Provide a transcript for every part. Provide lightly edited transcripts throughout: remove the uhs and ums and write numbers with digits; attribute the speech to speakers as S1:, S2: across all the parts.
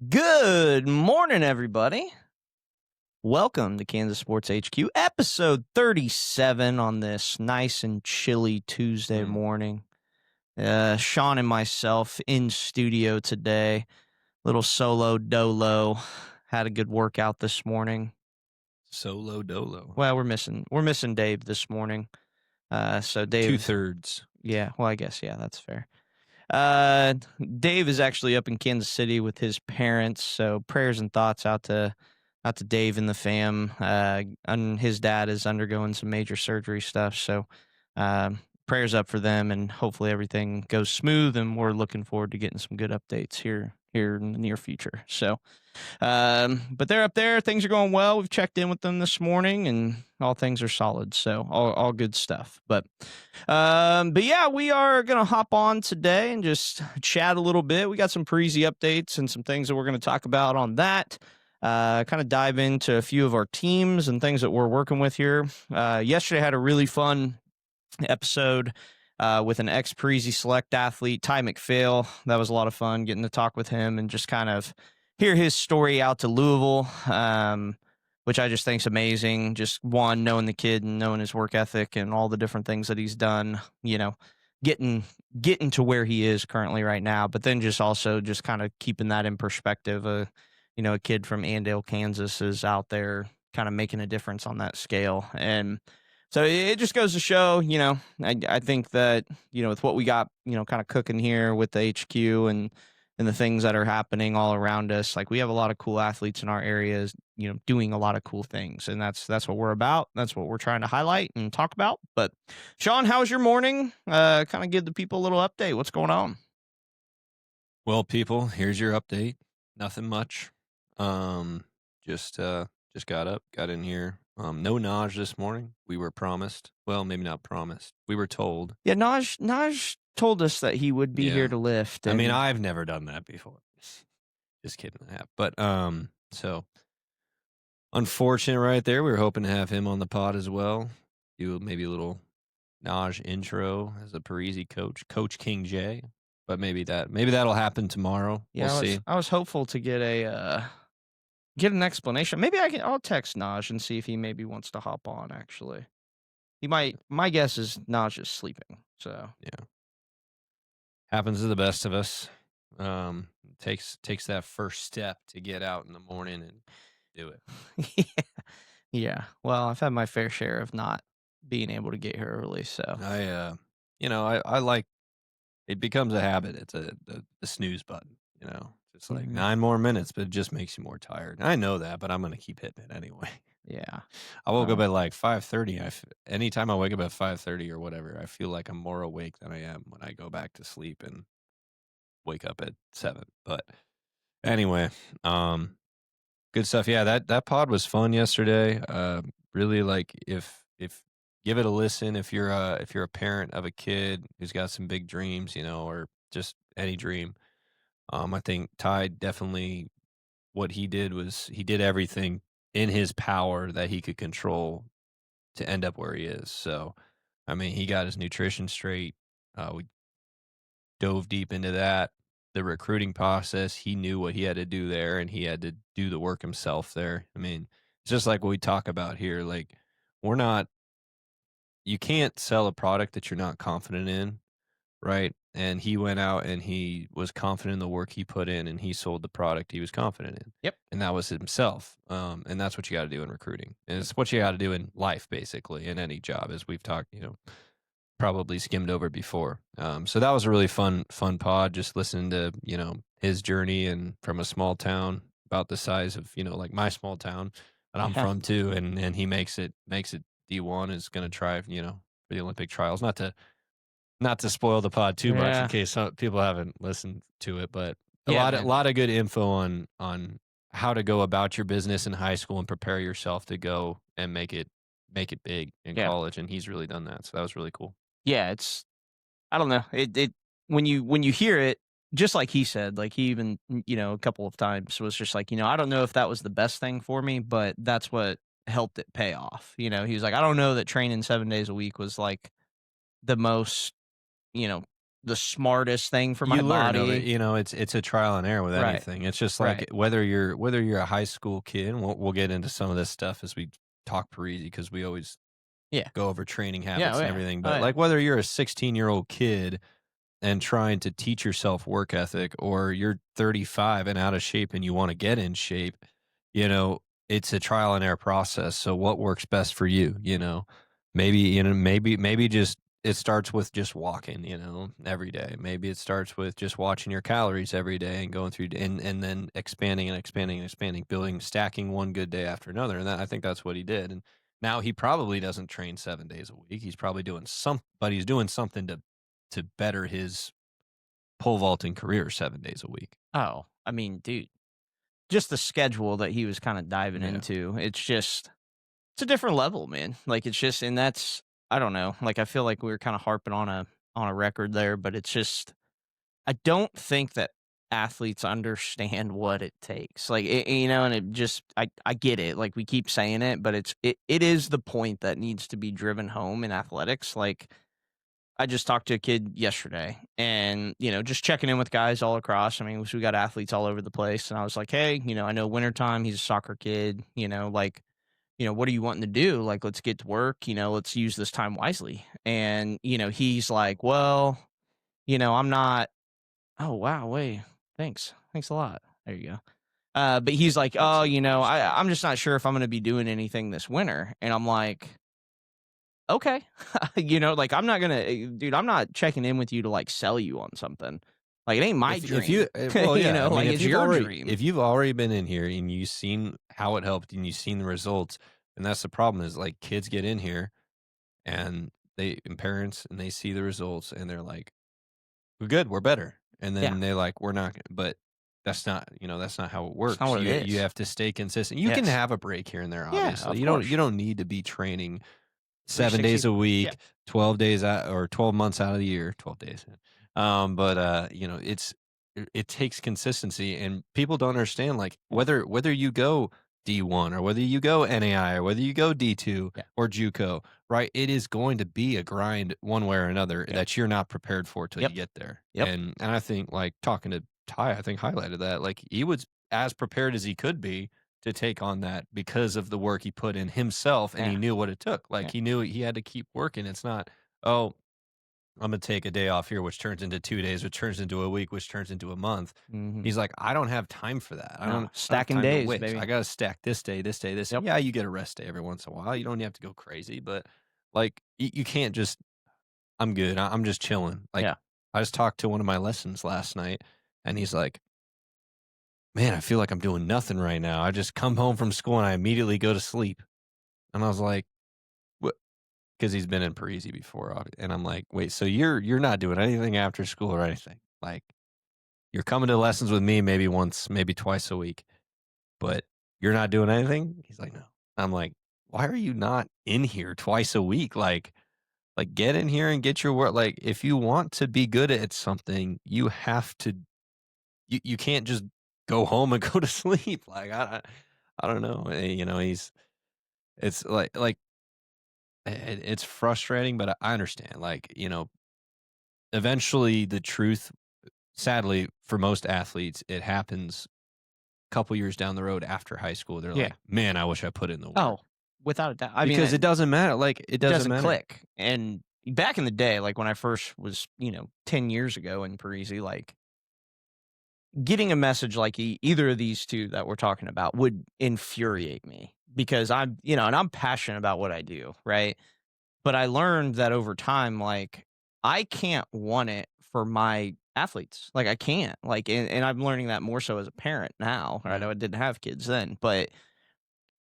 S1: Good morning, everybody. Welcome to Kansas Sports HQ, episode 37 on this nice and chilly Tuesday morning. Sean and myself in studio today. Little solo dolo. Had a good workout this morning.
S2: Solo dolo.
S1: Well, we're missing Dave this morning. So Dave,
S2: 2/3.
S1: yeah. Well, I guess that's fair. Dave is actually up in Kansas City with his parents, so prayers and thoughts out to Dave and the fam. And his dad is undergoing some major surgery stuff, so prayers up for them, and hopefully everything goes smooth. And we're looking forward to getting some good updates here in the near future. So, but they're up there. Things are going well. We've checked in with them this morning, and all things are solid. So all good stuff. But yeah, we are gonna hop on today and just chat a little bit. We got some Parisi updates and some things that we're gonna talk about on that. Kind of dive into a few of our teams and things that we're working with here. Yesterday I had a really fun episode with an ex-Parisi Select athlete, Ty McPhail. That was a lot of fun getting to talk with him and just kind of hear his story out to Louisville, which I just think is amazing. Just one, knowing the kid and knowing his work ethic and all the different things that he's done, getting to where he is currently right now. But then just also just kind of keeping that in perspective. A kid from Andale, Kansas is out there kind of making a difference on that scale. And so it just goes to show, I think that, with what we got, kind of cooking here with the HQ and the things that are happening all around us, like we have a lot of cool athletes in our areas, doing a lot of cool things. And that's what we're about. That's what we're trying to highlight and talk about. But Sean, how's your morning? Kind of give the people a little update. What's going on?
S2: Well, people, here's your update. Nothing much. Just got up, got in here. No Naj this morning. We were promised. Well, maybe not promised. We were told.
S1: Yeah, Naj told us that he would be here to lift.
S2: I mean, I've never done that before. Just kidding. I have. But so unfortunate right there. We were hoping to have him on the pod as well. Do maybe a little Naj intro as a Parisi coach, Coach King J. But maybe that'll happen tomorrow.
S1: Yeah,
S2: we'll see.
S1: I was hopeful to get an explanation. Maybe I'll text Naj and see if he maybe wants to hop on. Actually, he might. My guess is Naj is sleeping. So
S2: yeah, happens to the best of us. Takes that first step to get out in the morning and do
S1: it. Yeah. Well, I've had my fair share of not being able to get here early. So
S2: I like. It becomes a habit. It's a snooze button. Just like 9 more minutes, but it just makes you more tired. And I know that, but I'm gonna keep hitting it anyway.
S1: Yeah.
S2: I woke up at like 5:30. Anytime I wake up at 5:30 or whatever, I feel like I'm more awake than I am when I go back to sleep and wake up at 7. But anyway, good stuff. Yeah, that pod was fun yesterday. Really, like if give it a listen if you're a parent of a kid who's got some big dreams, or just any dream. I think Ty definitely, what he did was he did everything in his power that he could control to end up where he is. So, I mean, he got his nutrition straight. We dove deep into that. The recruiting process, he knew what he had to do there, and he had to do the work himself there. I mean, it's just like what we talk about here. Like, you can't sell a product that you're not confident in, right? And he went out and he was confident in the work he put in, and he sold the product he was confident in.
S1: Yep.
S2: And that was himself. And that's what you got to do in recruiting. And it's what you got to do in life, basically, in any job, as we've talked, probably skimmed over before. So that was a really fun pod, just listening to, his journey and from a small town about the size of, like my small town that I'm from too. And he makes it D1, is going to try, for the Olympic trials, not to spoil the pod too much in case some people haven't listened to it, but a lot of good info on how to go about your business in high school and prepare yourself to go and make it big in college. And he's really done that. So that was really cool.
S1: Yeah. I don't know. It when you hear it, just like he said, like he even, a couple of times was just like, I don't know if that was the best thing for me, but that's what helped it pay off. He was like, I don't know that training 7 days a week was like the most, the smartest thing for my
S2: You learn of it,
S1: body.
S2: you know, it's a trial and error with
S1: Right.
S2: anything. It's just like
S1: Right.
S2: whether you're a high school kid, and we'll get into some of this stuff as we talk Parisi because we always
S1: Yeah.
S2: go over training
S1: Yeah. Oh,
S2: habits and
S1: yeah.
S2: everything.
S1: Oh,
S2: But
S1: yeah.
S2: like whether you're a 16-year-old kid and trying to teach yourself work ethic, or you're 35 and out of shape and you want to get in shape, you know, it's a trial and error process. So what works best for you, you know? Maybe just it starts with just walking, you know, every day. Maybe it starts with just watching your calories every day and going through and then expanding and expanding and expanding, building, stacking one good day after another. And I think that's what he did. And now he probably doesn't train 7 days a week. He's probably doing but he's doing something to better his pole vaulting career 7 days a week.
S1: Oh, I mean, dude, just the schedule that he was kind of diving
S2: Yeah.
S1: into. It's a different level, man. Like it's just, and that's, I don't know. Like I feel like we were kind of harping on a record there, but it's just, I don't think that athletes understand what it takes. Like and it just, I get it. Like we keep saying it, but it is the point that needs to be driven home in athletics. Like I just talked to a kid yesterday and, just checking in with guys all across. I mean, we got athletes all over the place. And I was like, hey, I know wintertime, he's a soccer kid, like, what are you wanting to do? Like, let's get to work, let's use this time wisely. And, he's like, well, I'm not, oh, wow, wait, thanks. Thanks a lot. There you go. But he's like,
S2: That's
S1: oh,
S2: the worst.
S1: I'm just not sure if I'm going to be doing anything this winter. And I'm like, okay. Like I'm not gonna dude, I'm not checking in with you to like sell you on something. Like it ain't my
S2: If you
S1: dream.
S2: well, yeah, I mean,
S1: Like it's your dream.
S2: if you've already been in here and you've seen how it helped and you've seen the results, and that's the problem is like kids get in here and parents and they see the results and they're like, "We're good, we're better," and
S1: Yeah.
S2: then they're like, "We're not," but that's not how it
S1: It's not
S2: works.
S1: what it
S2: You
S1: is.
S2: have to stay consistent. You can
S1: Yes.
S2: have a break here and there,
S1: Yeah,
S2: obviously.
S1: of
S2: You
S1: course.
S2: don't need to be training 7 days
S1: 360.
S2: a
S1: Yeah.
S2: week, 12 days out or 12 months out of the year, 12 days. But it takes consistency and people don't understand like
S1: Yeah.
S2: whether you go D1 or whether you go NAI or whether you go D2
S1: Yeah.
S2: or JUCO, right? It is going to be a grind one way or another
S1: Yeah.
S2: that you're not prepared for till you
S1: Yep.
S2: get there.
S1: Yep.
S2: And I think like talking to Ty, I think highlighted that like he was as prepared as he could be to take on that because of the work he put in himself and he
S1: Yeah.
S2: knew what it took. Like
S1: Yeah.
S2: he knew he had to keep working. It's not, oh, I'm gonna take a day off here, which turns into 2 days, which turns into a week, which turns into a month.
S1: Mhm.
S2: He's like, I don't have time for that.
S1: No,
S2: I don't have
S1: stacking
S2: time to
S1: days,
S2: waste. I
S1: baby.
S2: gotta stack this day, this day, this.
S1: Yep.
S2: Yeah, you get a rest day every once in a while. You don't have to go crazy, but like you can't just. I'm good. I'm just chilling. Like
S1: Yeah.
S2: I just talked to one of my lessons last night, and he's like, "Man, I feel like I'm doing nothing right now. I just come home from school and I immediately go to sleep." And I was like, "What?" Because he's been in Parisi before, and I'm like, "Wait, so you're not doing anything after school or anything? Like you're coming to lessons with me maybe once, maybe twice a week, but you're not doing anything?" He's like, "No." I'm like, "Why are you not in here twice a week? Like get in here and get your work. Like if you want to be good at something, you have to. You can't just go home and go to sleep. Like I don't know. He's it's it's frustrating, but I understand. Like eventually the truth. Sadly, for most athletes, it happens a couple years down the road after high school. They're
S1: Yeah.
S2: like, "Man, I wish I put in the work."
S1: Oh, without a doubt. I mean,
S2: Because it doesn't matter. Like it
S1: it
S2: doesn't
S1: doesn't
S2: matter.
S1: click. And back in the day, like when I first was, 10 years ago in Parisi, like getting a message like either of these 2 that we're talking about would infuriate me because and I'm passionate about what I do, right? But I learned that over time, like, I can't want it for my athletes. Like, I can't. Like, and I'm learning that more so as a parent now. Right?
S2: Yeah.
S1: I didn't have kids then, but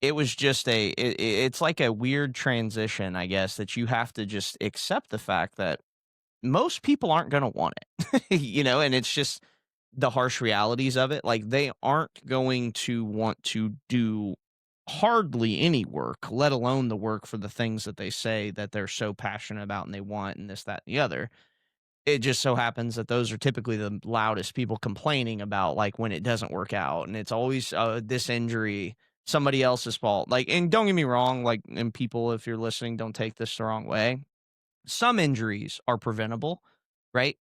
S1: it was just it's like a weird transition, I guess, that you have to just accept the fact that most people aren't going to want it, and it's just the harsh realities of it. Like they aren't going to want to do hardly any work, let alone the work for the things that they say that they're so passionate about and they want and this, that, and the other. It just so happens that those are typically the loudest people complaining about like when it doesn't work out. And it's always this injury, somebody else's fault. Like, and don't get me wrong, like, and people, if you're listening, don't take this the wrong way. Some injuries are preventable, right?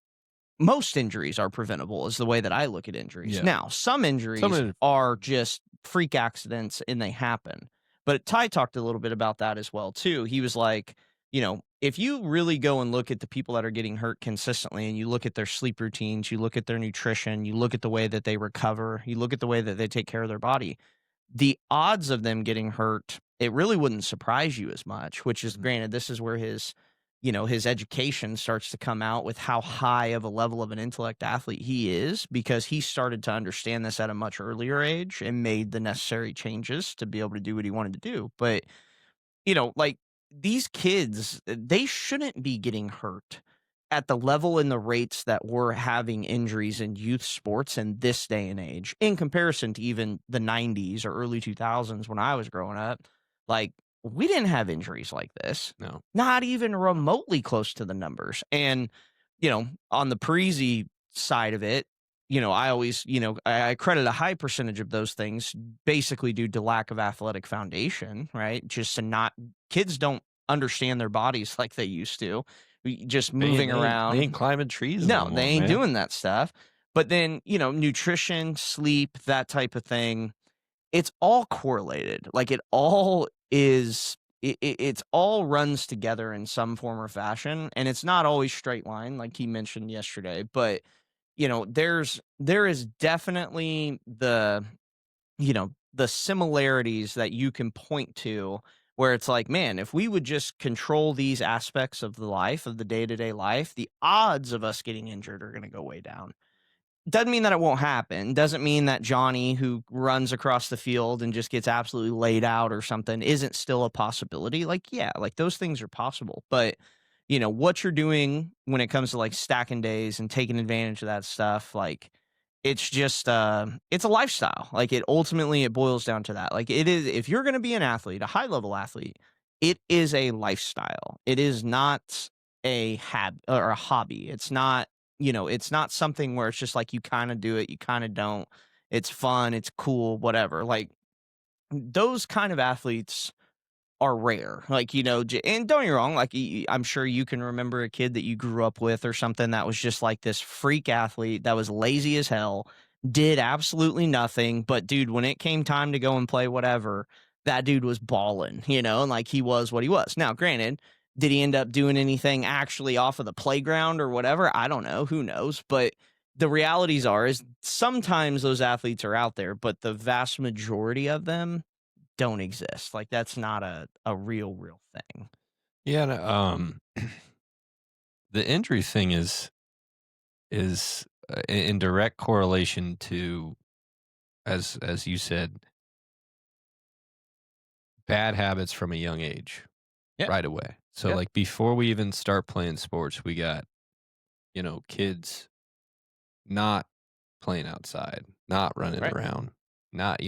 S1: most injuries are preventable is the way that I look at injuries.
S2: Yeah.
S1: Now, some
S2: Some
S1: injuries
S2: of
S1: are just freak accidents and they happen. But Ty talked a little bit about that as well too. He was like, if you really go and look at the people that are getting hurt consistently and you look at their sleep routines, you look at their nutrition, you look at the way that they recover, you look at the way that they take care of their body, the odds of them getting hurt, it really wouldn't surprise you as much, which is
S2: Mhm.
S1: granted, this is where his education starts to come out with how high of a level of an intellect athlete he is because he started to understand this at a much earlier age and made the necessary changes to be able to do what he wanted to do. But like these kids, they shouldn't be getting hurt at the level and the rates that we're having injuries in youth sports in this day and age in comparison to even the 90s or early 2000s when I was growing up. Like, we didn't have injuries like this,
S2: No.
S1: not even remotely close to the numbers. And, on the Parisi side of it, I always, I credit a high percentage of those things basically due to lack of athletic foundation, right? Just to not, kids don't understand their bodies like they used to. Just moving
S2: They ain't
S1: around.
S2: climbing trees no
S1: No, they
S2: more,
S1: ain't
S2: man.
S1: doing that stuff. But then, nutrition, sleep, that type of thing, it's all correlated. Like it all is it's all runs together in some form or fashion, and it's not always straight line like he mentioned yesterday, but there is definitely the similarities that you can point to where it's like, man, if we would just control these aspects of the life of the day-to-day life, the odds of us getting injured are going to go way down. Doesn't mean that it won't happen. Doesn't mean that Johnny, who runs across the field and just gets absolutely laid out or something, isn't still a possibility. Like, yeah, like those things are possible. But, what you're doing when it comes to like stacking days and taking advantage of that stuff, like, it's just, it's a lifestyle. Like, it boils down to that. Like, it is, if you're going to be an athlete, a high level athlete, it is a lifestyle. It is not or a hobby. It's not something where it's just like you kind of do it, you kind of don't. It's fun, it's cool, whatever. Like those kind of athletes are rare. Like, and don't get me wrong, like I'm sure you can remember a kid that you grew up with or something that was just like this freak athlete that was lazy as hell, did absolutely nothing. But dude, when it came time to go and play whatever, that dude was balling, and like he was what he was. Now, granted, did he end up doing anything actually off of the playground or whatever? I don't know. Who knows? But the realities is sometimes those athletes are out there, but the vast majority of them don't exist. Like, that's not a real thing.
S2: Yeah, and, the injury thing is in direct correlation to, as you said, bad habits from a young age
S1: Yeah,
S2: right away. So,
S1: yeah,
S2: like, before we even start playing sports, we got, kids not playing outside, not running
S1: right.
S2: around, not,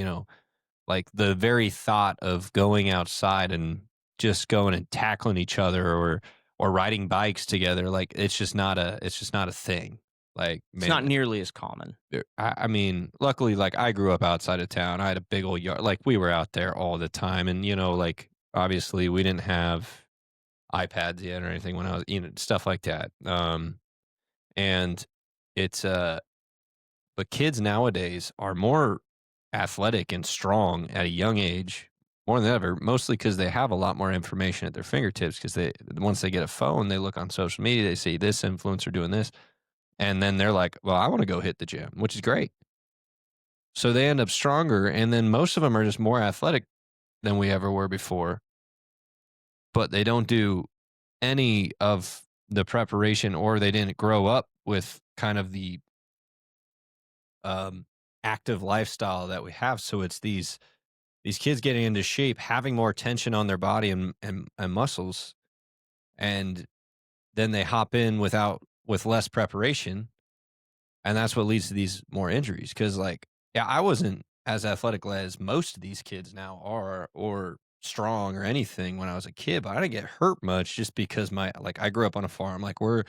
S2: like, the very thought of going outside and just going and tackling each other or riding bikes together, like, it's just not a thing. Like,
S1: It's not
S2: man,
S1: nearly as common.
S2: I mean, luckily, like, I grew up outside of town. I had a big old yard. Like, we were out there all the time, and, like, obviously, we didn't have iPads yet or anything when I was, stuff like that. And it's, but kids nowadays are more athletic and strong at a young age more than ever, mostly because they have a lot more information at their fingertips. Because once they get a phone, they look on social media, they see this influencer doing this, and then they're like, "Well, I want to go hit the gym," which is great. So they end up stronger, and then most of them are just more athletic than we ever were before, but they don't do any of the preparation, or they didn't grow up with kind of the um, active lifestyle that we have. So it's these kids getting into shape, having more tension on their body and muscles, and then they hop in with less preparation, and that's what leads to these more injuries. Because like, yeah, I wasn't as athletic as most of these kids now are, or strong or anything when I was a kid, but I didn't get hurt much just because I grew up on a farm. Like we're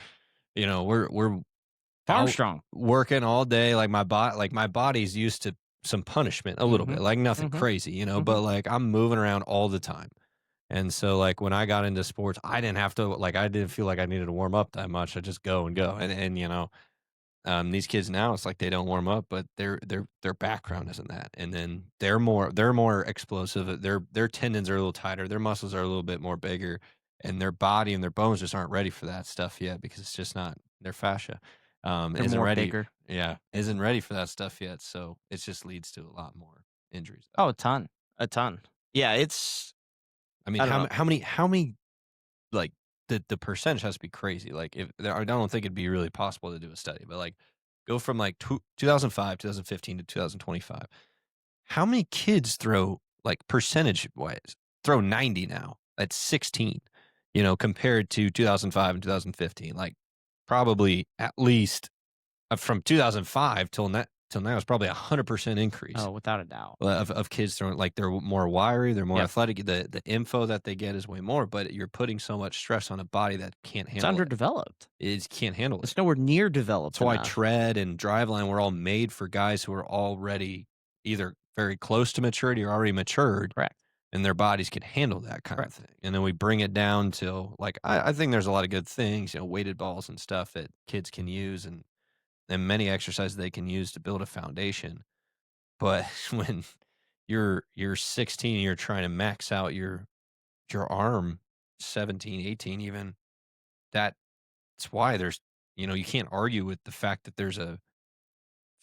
S2: out
S1: Armstrong.
S2: working all day. My body's used to some punishment a little bit,
S1: Mhm.
S2: like nothing
S1: Mhm.
S2: crazy,
S1: Mhm.
S2: but like I'm moving around all the time. And so like when I got into sports, I didn't have to, like, I didn't feel like I needed to warm up that much. I just go and go. And These kids now, it's like they don't warm up, but their background isn't that, and then they're more explosive. Their tendons are a little tighter, their muscles are a little bit more bigger, and their body and their bones just aren't ready for that stuff yet because it's just not their fascia
S1: They're
S2: isn't
S1: more
S2: ready.
S1: bigger.
S2: Yeah, isn't ready for that stuff yet. So it just leads to a lot more injuries.
S1: Oh, a ton, a ton. Yeah, it's
S2: I mean,
S1: I don't know.
S2: how many like the percentage has to be crazy. Like if I don't think it'd be really possible to do a study, but like go from like 2005, 2015 to 2025. How many kids throw like percentage wise throw 90 now? That's 16. Compared to 2005 and 2015. Like probably at least from 2005 till now is probably 100% increase
S1: Oh, without a doubt.
S2: of kids throwing like they're more wiry, they're more
S1: Yep.
S2: athletic. The info that they get is way more, but you're putting so much stress on a body that can't
S1: It's
S2: handle it.
S1: underdeveloped.
S2: It can't handle it.
S1: It's nowhere near developed
S2: That's why
S1: enough.
S2: tread and driveline were all made for guys who are already either very close to maturity or already matured,
S1: Correct.
S2: and their bodies can handle that kind of
S1: Correct.
S2: thing. And then we bring it down to like I think there's a lot of good things, weighted balls and stuff that kids can use, and many exercises they can use to build a foundation. But when you're 16 and you're trying to max out your arm, 17, 18 even, that's why you can't argue with the fact that there's a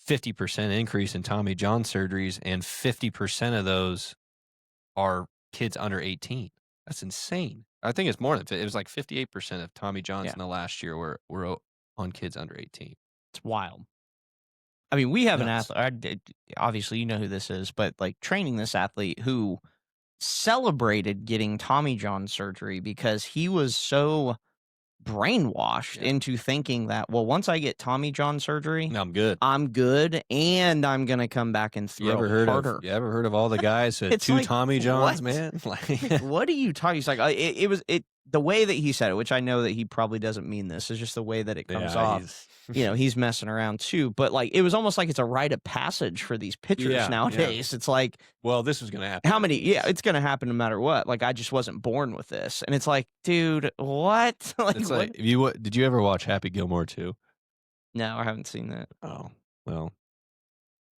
S2: 50% increase in Tommy John surgeries and 50% of those are kids under 18. That's insane. I think it's more than it was like 58% of Tommy Johns
S1: Yeah,
S2: in the last year were on kids under 18.
S1: it's wild. I mean, we have an
S2: Nuts.
S1: athlete. Obviously, you know who this is, but like training this athlete who celebrated getting Tommy John surgery because he was so brainwashed
S2: Yeah.
S1: into thinking that, well, once I get Tommy John surgery,
S2: No, I'm good.
S1: I'm good and I'm gonna come back and
S2: You
S1: throw
S2: ever heard
S1: harder.
S2: of you ever heard of all the guys who had
S1: It's
S2: two
S1: like,
S2: Tommy Johns,
S1: what?
S2: man?
S1: Like, what are you talking? He's like, the way that he said it, which I know that he probably doesn't mean this, is just the way that it comes
S2: yeah,
S1: off. He's messing around too, but like it was almost like it's a rite of passage for these pitchers
S2: Yeah,
S1: nowadays. It's like,
S2: well, this was gonna happen.
S1: how many? Yeah, it's gonna happen no matter what. Like I just wasn't born with this, and it's like, dude, what? Like,
S2: It's
S1: what?
S2: like did you ever watch Happy Gilmore too?
S1: No, I haven't seen that.
S2: Oh, well,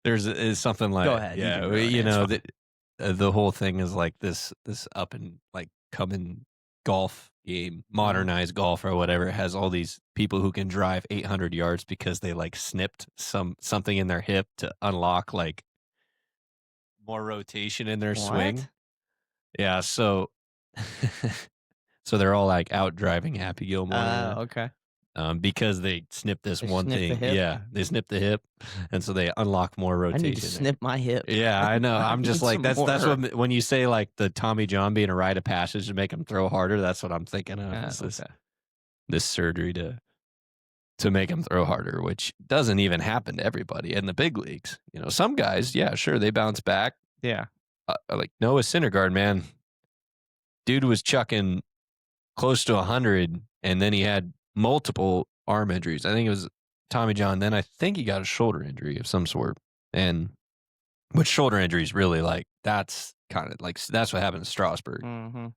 S2: is something like
S1: Go ahead, you
S2: yeah,
S1: can ruin it, it's fine.
S2: that the whole thing is like this up and like coming golf game, modernized golf or whatever. It has all these people who can drive 800 yards because they like snipped something in their hip to unlock like more rotation in their swing.
S1: What?
S2: Yeah, so so they're all like out driving Happy Gilmore.
S1: Okay.
S2: Because they snipped this
S1: They
S2: one
S1: snipped the
S2: thing.
S1: hip?
S2: Yeah, they snipped the hip, and so they unlock more
S1: I
S2: rotation.
S1: need to
S2: there.
S1: snip my hip.
S2: Yeah, I know.
S1: I
S2: I'm just
S1: need
S2: like
S1: some
S2: that's
S1: more.
S2: what when you say like the Tommy John being a rite of passage to make him throw harder. That's what I'm thinking of. Is
S1: Okay.
S2: this surgery to make him throw harder, which doesn't even happen to everybody in the big leagues. Some guys, yeah, sure, they bounce back.
S1: Yeah.
S2: Like Noah Syndergaard, man, dude was chucking close to 100, and then he had multiple arm injuries. I think it was Tommy John. Then I think he got a shoulder injury of some sort. And with shoulder injuries, really, like that's kind of like that's what happened to Strasburg.
S1: Mm-hmm.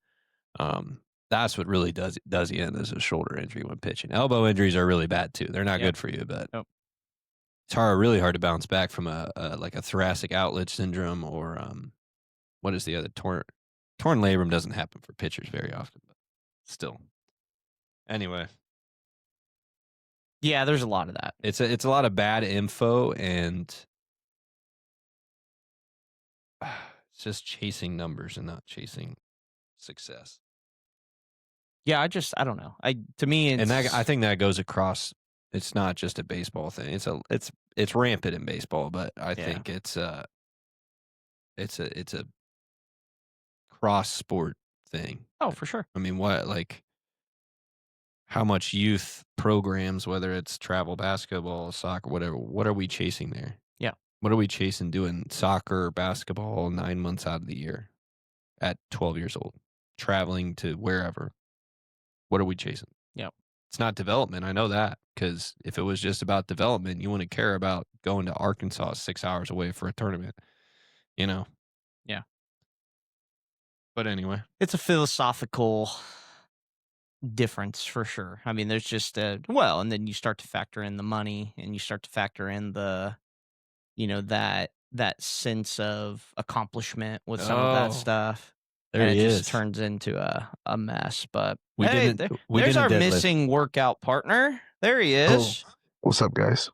S2: That's what really does you in is a shoulder injury when pitching. Elbow injuries are really bad too. They're not
S1: Yep.
S2: good for you, but
S1: Yep.
S2: it's really hard to bounce back from a like a thoracic outlet syndrome or what is the other torn labrum doesn't happen for pitchers very often, but still. Anyway,
S1: Yeah, there's a lot of that.
S2: it's a lot of bad info and it's just chasing numbers and not chasing success.
S1: Yeah, I don't know. To me, it's,
S2: And I think that goes across. It's not just a baseball thing. It's rampant in baseball, but I think it's a cross sport thing.
S1: Oh, for sure.
S2: I mean, how much youth programs, whether it's travel basketball, soccer, whatever, what are we chasing there?
S1: Yeah.
S2: What are we chasing doing soccer or basketball 9 months out of the year at 12 years old, traveling to wherever? What are we chasing?
S1: Yeah.
S2: It's not development. I know that because if it was just about development, you wouldn't care about going to Arkansas 6 hours away for a tournament,
S1: Yeah.
S2: But anyway.
S1: It's a philosophical difference for sure. I mean, there's just and then you start to factor in the money, and you start to factor in the that sense of accomplishment with some of that
S2: Oh,
S1: stuff,
S2: there
S1: and it
S2: he
S1: just
S2: is.
S1: turns into a mess. But
S2: We
S1: hey,
S2: didn't we
S1: there's
S2: didn't
S1: our
S2: deadlift.
S1: missing workout partner. There he
S3: Oh,
S1: is.
S3: what's up, guys?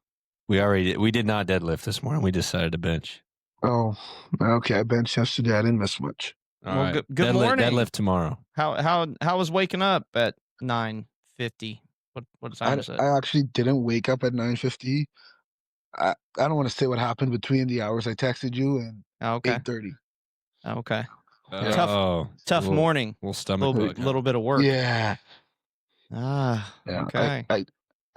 S2: We did not deadlift this morning. We decided to bench.
S3: Oh, okay. I benched yesterday. I didn't miss much.
S2: All
S1: Well,
S2: right.
S1: good morning.
S2: Deadlift tomorrow.
S1: How was waking up at 9:50? What time
S3: I,
S1: is it?
S3: I actually didn't wake up at 9:50. I don't want to say what happened between the hours I texted you and
S1: Oh, okay.
S3: 8:30.
S1: Okay.
S3: Yeah.
S1: Tough morning.
S2: Little stomach bug. Huh?
S1: Little bit of work.
S3: Yeah. Yeah.
S1: Okay.
S3: I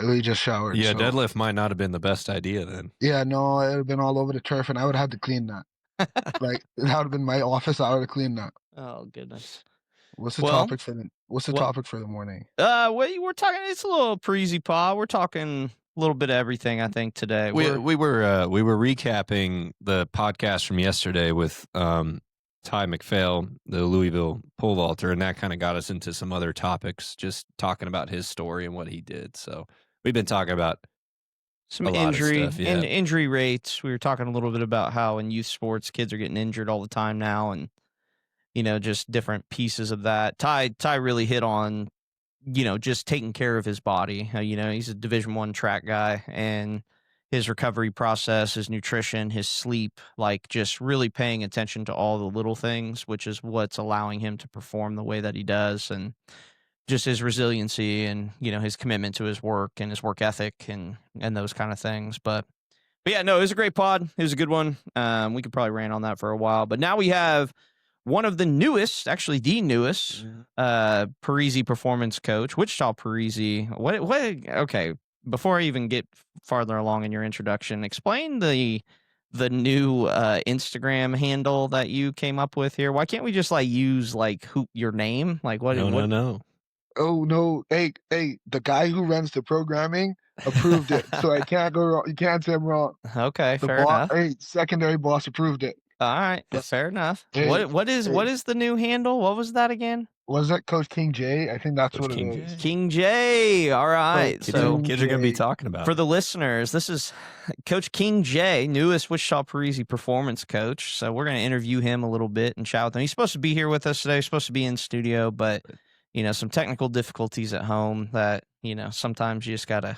S3: really just showered.
S2: Yeah,
S3: So
S2: deadlift might not have been the best idea then.
S3: yeah, no, it would have been all over the turf, and I would have had to clean that. Like that would have been my office. I would have cleaned that.
S1: Oh goodness.
S3: What's the
S1: Well,
S3: topic for the What's the
S1: what
S3: topic for the morning?
S1: we're talking. It's a little Parisi pod. We're talking a little bit of everything. I think today.
S2: We were recapping the podcast from yesterday with Ty McPhail, the Louisville pole vaulter, and that kind of got us into some other topics, just talking about his story and what he did. So we've been talking about
S1: some
S2: a lot of
S1: injury
S2: stuff, yeah.
S1: and injury rates. We were talking a little bit about how in youth sports kids are getting injured all the time now, and just different pieces of that. Ty really hit on just taking care of his body. He's a Division I track guy, and his recovery process, his nutrition, his sleep, like just really paying attention to all the little things, which is what's allowing him to perform the way that he does, and just his resiliency and his commitment to his work and his work ethic and those kind of things. But yeah, no, it was a great pod. It was a good one. We could probably rant on that for a while, but now we have one of the newest, actually the newest, Parisi performance coach, Wichita Parisi. What? Okay, before I even get farther along in your introduction, explain the new Instagram handle that you came up with here. Why can't we just use your name? Like what?
S2: No.
S3: Oh no! Hey, the guy who runs the programming approved it, so I can't go wrong. You can't say I'm wrong.
S1: Okay,
S3: The
S1: fair
S3: boss,
S1: enough.
S3: hey, secondary boss approved it.
S1: All right, fair enough.
S3: Hey,
S1: What is the new handle? What was that again?
S3: Was that Coach King J? I think that's
S2: Coach
S3: what
S2: King
S3: it is.
S2: J.
S1: King J. All right.
S3: Coach
S1: So
S3: King
S2: Kids are going to be
S3: J.
S2: talking about
S1: for
S2: it.
S1: the listeners, this is Coach King J, newest Wichita Parisi performance coach. So we're going to interview him a little bit and chat with him. He's supposed to be here with us today. He's supposed to be in studio, but some technical difficulties at home that sometimes you just gotta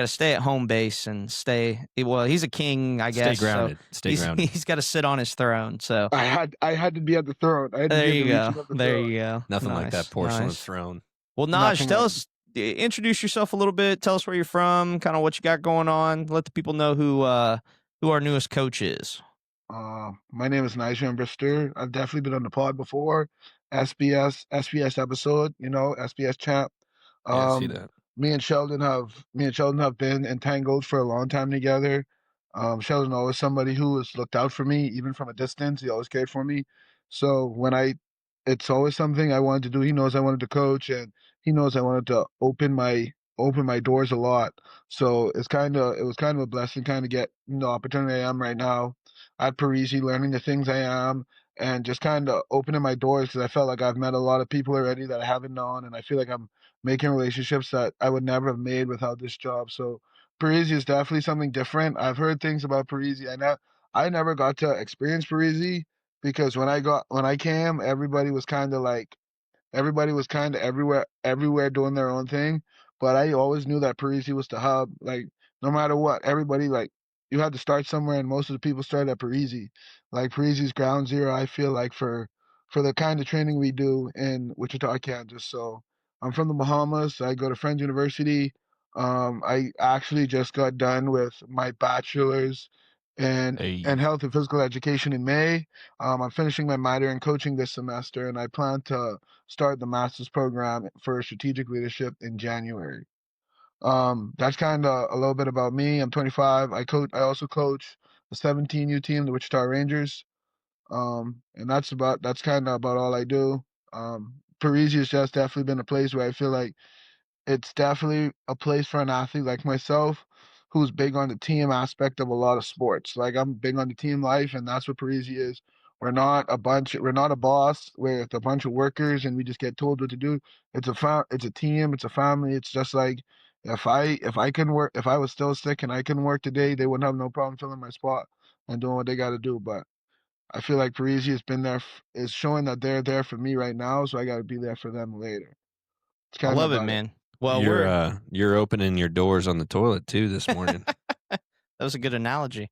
S1: stay at home base and stay. Well, he's a king, I guess.
S2: Stay grounded.
S1: So he's got to sit on his throne. So
S3: I had to be at the throne. I had to
S1: there
S3: be
S1: you
S3: in the region
S1: go.
S3: of the
S1: There
S3: throne.
S1: you go.
S2: Nothing like that
S1: Nice,
S2: porcelain
S1: nice.
S2: throne.
S1: Well, Naj,
S3: Nothing
S1: tell
S3: like
S1: us, introduce yourself a little bit. Tell us where you're from, kind of what you got going on. Let the people know who our newest coach is.
S3: My name is Nijai Brister. I've definitely been on the pod before. SBS episode, SBS champ.
S2: Yeah, I see that.
S3: Me and Sheldon have been entangled for a long time together. Sheldon always somebody who has looked out for me, even from a distance. He always cared for me. So it's always something I wanted to do. He knows I wanted to coach, and he knows I wanted to open my doors a lot. So it was kind of a blessing, kind of get the opportunity I am right now at Parisi, learning the things I am, and just kind of opening my doors because I felt like I've met a lot of people already that I haven't known, and I feel like I'm making relationships that I would never have made without this job. So Parisi is definitely something different. I've heard things about Parisi. I never got to experience Parisi because when I came, everybody was kind of everywhere doing their own thing. But I always knew that Parisi was the hub. Like no matter what, everybody like you had to start somewhere, and most of the people started at Parisi. Like Parisi's ground zero, I feel like for the kind of training we do in Wichita, Kansas. So I'm from the Bahamas. I go to Friends University. I actually just got done with my bachelor's in health and physical education in May. I'm finishing my minor in coaching this semester, and I plan to start the master's program for strategic leadership in January. That's kind of a little bit about me. I'm 25. I also coach the 17U team, the Wichita Rangers. And that's kind of about all I do. Parisi has just definitely been a place where I feel like it's definitely a place for an athlete like myself who's big on the team aspect of a lot of sports. Like I'm big on the team life, and that's what Parisi is. We're not a boss with a bunch of workers and we just get told what to do. It's a team, it's a family. It's just like if I can work, if I was still sick and I couldn't work today, they wouldn't have no problem filling my spot and doing what they got to do. But I feel like Parisi has been there, is showing that they're there for me right now, so I got to be there for them later. It's
S1: I
S3: kind of
S1: love it,
S3: about it.
S1: man. Well, we're
S2: You're opening your doors on the toilet too this morning.
S1: that was a good analogy.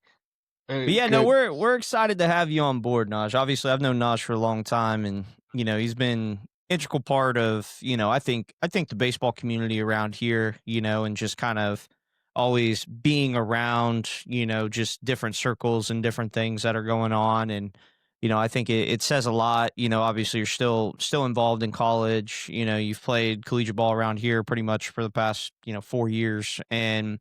S3: Hey,
S1: But yeah, no,
S3: good.
S1: we're excited to have you on board, Naj. Obviously, I've known Naj for a long time, and he's been integral part of I think the baseball community around here, and just kind of always being around, just different circles and different things that are going on, and I think it says a lot. Obviously, you're still involved in college. You've played collegiate ball around here pretty much for the past 4 years, and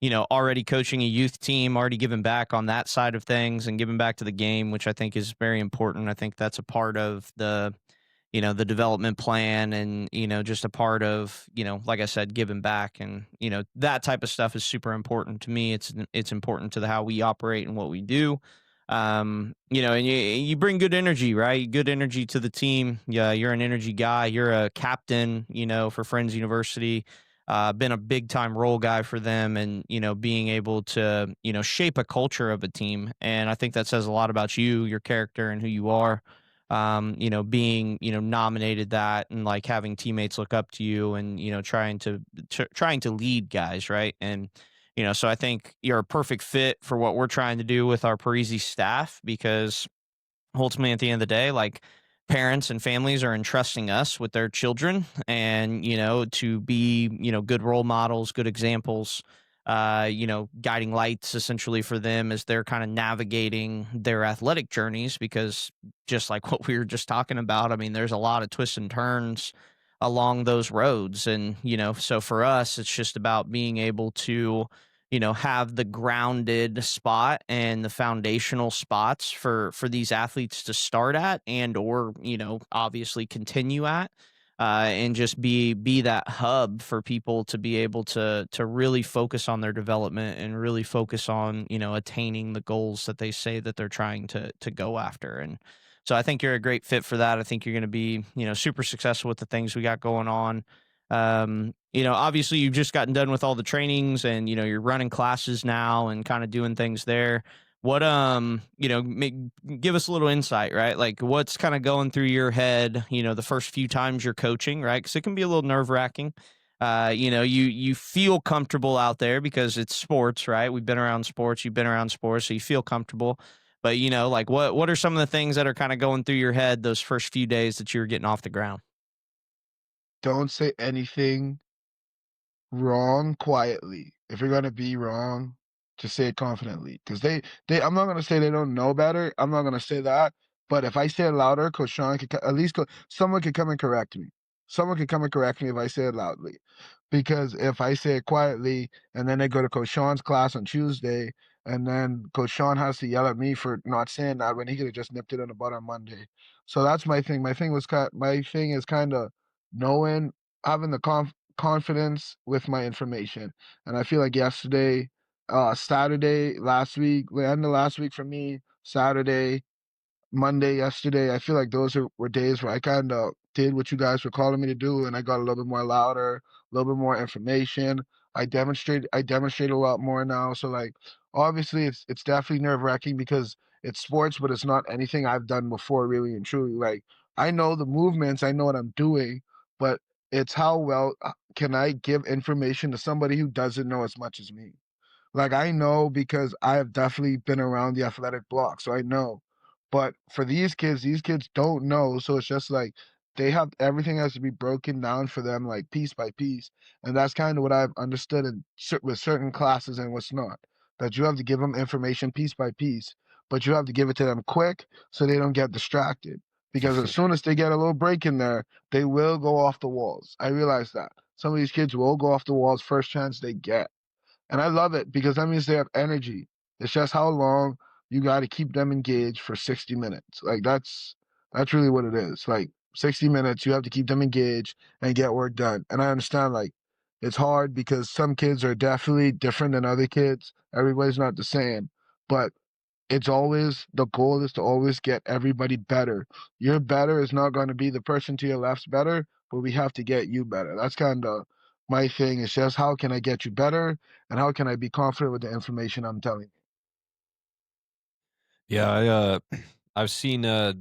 S1: already coaching a youth team, already giving back on that side of things and giving back to the game, which I think is very important. I think that's a part of the development plan and, just a part of, like I said, giving back and, that type of stuff is super important to me. It's important to how we operate and what we do. And you bring good energy, right? Good energy to the team. Yeah. You're an energy guy. You're a captain, for Friends University. Been a big time role guy for them and, being able to, shape a culture of a team. And I think that says a lot about you, your character and who you are. Being, nominated that and like having teammates look up to you and, trying to lead guys. Right. And, so I think you're a perfect fit for what we're trying to do with our Parisi staff because ultimately at the end of the day, like parents and families are entrusting us with their children and, to be, good role models, good examples, guiding lights essentially for them as they're kind of navigating their athletic journeys because just like what we were just talking about, I mean, there's a lot of twists and turns along those roads. And, so for us, it's just about being able to, have the grounded spot and the foundational spots for these athletes to start at and or obviously continue at and just be that hub for people to be able to really focus on their development and really focus on attaining the goals that they say that they're trying to go after. And so I think you're a great fit for that. I think you're going to be super successful with the things we got going on. Obviously you've just gotten done with all the trainings and, you're running classes now and kind of doing things there. What, give us a little insight, right? Like what's kind of going through your head, the first few times you're coaching, right? Cause it can be a little nerve wracking. You feel comfortable out there because it's sports, right? We've been around sports, you've been around sports, so you feel comfortable. But like what are some of the things that are kind of going through your head those first few days that you were getting off the ground?
S3: Don't say anything wrong quietly. If you're gonna be wrong, just say it confidently. Because I'm not gonna say they don't know better. I'm not gonna say that. But if I say it louder, Coach Sean could at least someone could come and correct me. Someone could come and correct me if I say it loudly. Because if I say it quietly and then they go to Coach Sean's class on Tuesday, and then Coach Sean has to yell at me for not saying that when he could have just nipped it in the bud on Monday. So that's my thing. My thing is kind of knowing, having the confidence with my information. And I feel like yesterday, Saturday, last week, the end of last week for me, Saturday, Monday, yesterday, I feel like were days where I kind of did what you guys were calling me to do, and I got a little bit more louder, a little bit more information. I demonstrate a lot more now. So like, obviously, it's definitely nerve wracking because it's sports, but it's not anything I've done before, really and truly. Like, I know the movements, I know what I'm doing, but it's how well can I give information to somebody who doesn't know as much as me. Like I know because I have definitely been around the athletic block, so I know. But for these kids don't know, so it's just like everything has to be broken down for them, like piece by piece, and that's kind of what I've understood with certain classes and what's not. That you have to give them information piece by piece, but you have to give it to them quick so they don't get distracted. Because as soon as they get a little break in there, they will go off the walls. I realize that some of these kids will go off the walls first chance they get. And I love it because that means they have energy. It's just how long you got to keep them engaged for 60 minutes. Like that's really what it is. Like 60 minutes, you have to keep them engaged and get work done. And I understand like it's hard because some kids are definitely different than other kids. Everybody's not the same. But it's always the goal is to always get everybody better. Your better is not going to be the person to your left's better, but we have to get you better. That's kind of my thing. It's just how can I get you better, and how can I be confident with the information I'm telling you.
S2: Yeah, I've seen the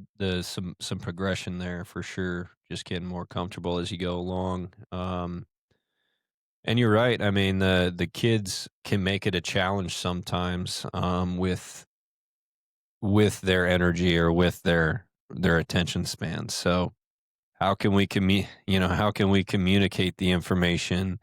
S2: some progression there for sure. Just getting more comfortable as you go along. And you're right. I mean, the kids can make it a challenge sometimes with their energy or with their attention span. So how can we how can we communicate the information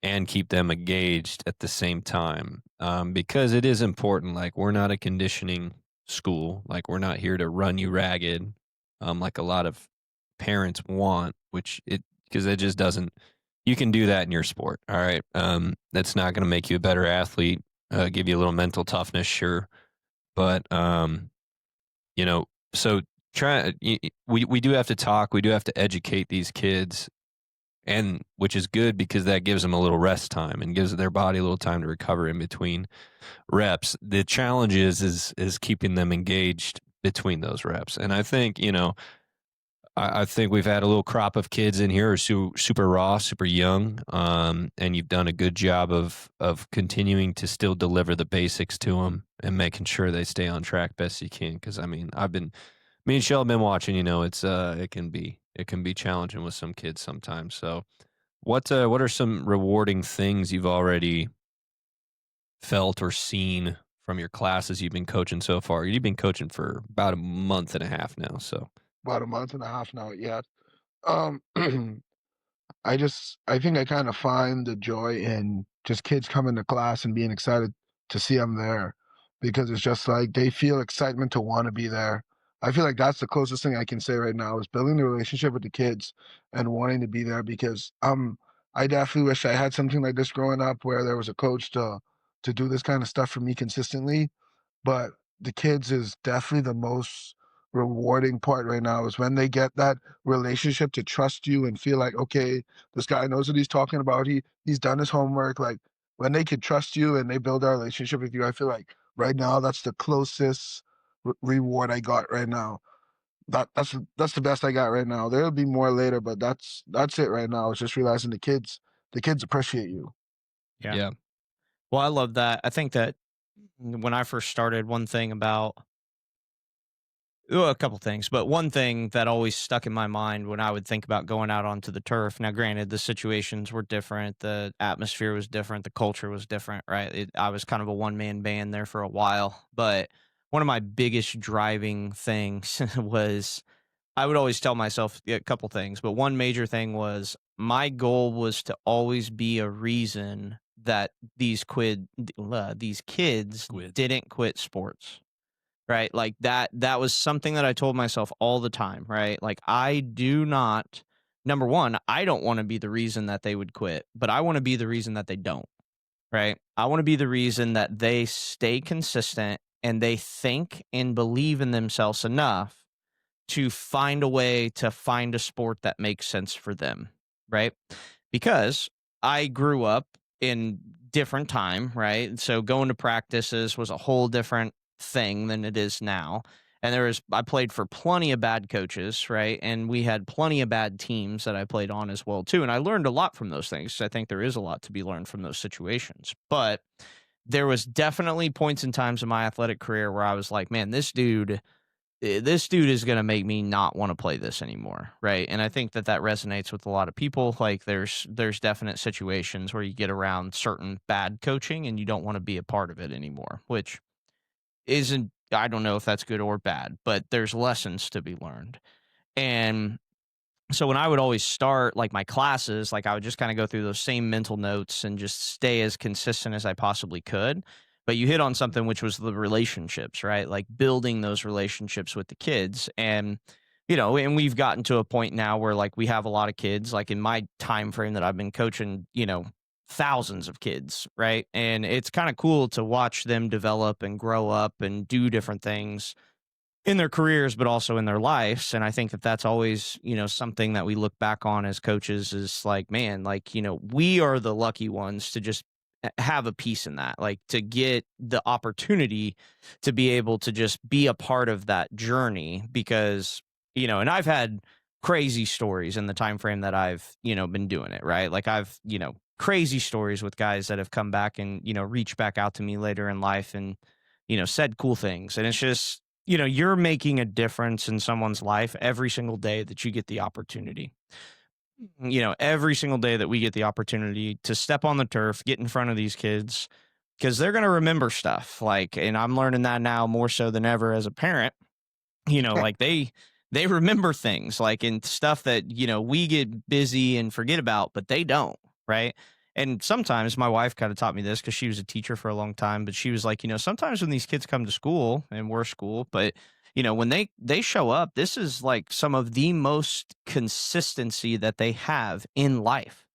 S2: and keep them engaged at the same time? Because it is important. Like, we're not a conditioning school. Like, we're not here to run you ragged, like a lot of parents want, which it because it just doesn't. You can do that in your sport. All right. That's not going to make you a better athlete. Give you a little mental toughness, sure, but you know, so we do have to talk. We do have to educate these kids, and which is good because that gives them a little rest time and gives their body a little time to recover in between reps. The challenge is keeping them engaged between those reps. And I think, I think we've had a little crop of kids in here who are super raw, super young, and you've done a good job of continuing to still deliver the basics to them and making sure they stay on track best you can. Because I mean, me and Shell have been watching. It's it can be challenging with some kids sometimes. So, what are some rewarding things you've already felt or seen from your classes you've been coaching so far? You've been coaching for about a month and a half now, so.
S3: About a month and a half now, yeah. Um, I think I kind of find the joy in just kids coming to class and being excited to see them there, because it's just like they feel excitement to want to be there. I feel like that's the closest thing I can say right now is building the relationship with the kids and wanting to be there, because I definitely wish I had something like this growing up where there was a coach to do this kind of stuff for me consistently. But the kids is definitely the most rewarding part right now is when they get that relationship to trust you and feel like, okay, this guy knows what he's talking about. He's done his homework. Like when they can trust you and they build a relationship with you, I feel like right now that's the closest reward I got right now. That's the best I got right now. There'll be more later, but that's it right now. It's just realizing the kids appreciate you.
S1: Yeah.
S2: Yeah.
S1: Well, I love that. I think that when I first started, one thing about well, a couple things, but one thing that always stuck in my mind when I would think about going out onto the turf. Now, granted, the situations were different, the atmosphere was different, the culture was different, right? I was kind of a one man band there for a while, but one of my biggest driving things was I would always tell myself a couple things, but one major thing was my goal was to always be a reason that these kids
S2: Squid.
S1: didn't quit sports. Right? Like that was something that I told myself all the time, right? Like I do not number 1, I don't want to be the reason that they would quit, but I want to be the reason that they don't, right? I want to be the reason that they stay consistent and they think and believe in themselves enough to find a way to find a sport that makes sense for them, right? Because I grew up in different time, right? So going to practices was a whole different thing than it is now. And I played for plenty of bad coaches, right? And we had plenty of bad teams that I played on as well too. And I learned a lot from those things. I think there is a lot to be learned from those situations. But there was definitely points and times in my athletic career where I was like, man, this dude is going to make me not want to play this anymore, right? And I think that that resonates with a lot of people. Like there's definite situations where you get around certain bad coaching and you don't want to be a part of it anymore, which isn't, I don't know if that's good or bad, but there's lessons to be learned. And so when I would always start like my classes, like I would just kind of go through those same mental notes and just stay as consistent as I possibly could. But you hit on something which was the relationships, right? Like building those relationships with the kids. And, and we've gotten to a point now where like we have a lot of kids, like in my time frame that I've been coaching, thousands of kids, right? And it's kind of cool to watch them develop and grow up and do different things in their careers, but also in their lives. And I think that that's always, something that we look back on as coaches is like, man, like, we are the lucky ones to just have a piece in that, like to get the opportunity to be able to just be a part of that journey because, and I've had crazy stories in the time frame that I've, been doing it, right? Like I've, crazy stories with guys that have come back and, reached back out to me later in life and, said cool things. And it's just, you're making a difference in someone's life every single day that you get the opportunity. Every single day that we get the opportunity to step on the turf, get in front of these kids, because they're going to remember stuff. Like, and I'm learning that now more so than ever as a parent. Like they remember things like and stuff that we get busy and forget about, but they don't, right? And sometimes my wife kind of taught me this because she was a teacher for a long time, but she was like, sometimes when these kids come to school and we're school, but when they show up, this is like some of the most consistency that they have in life.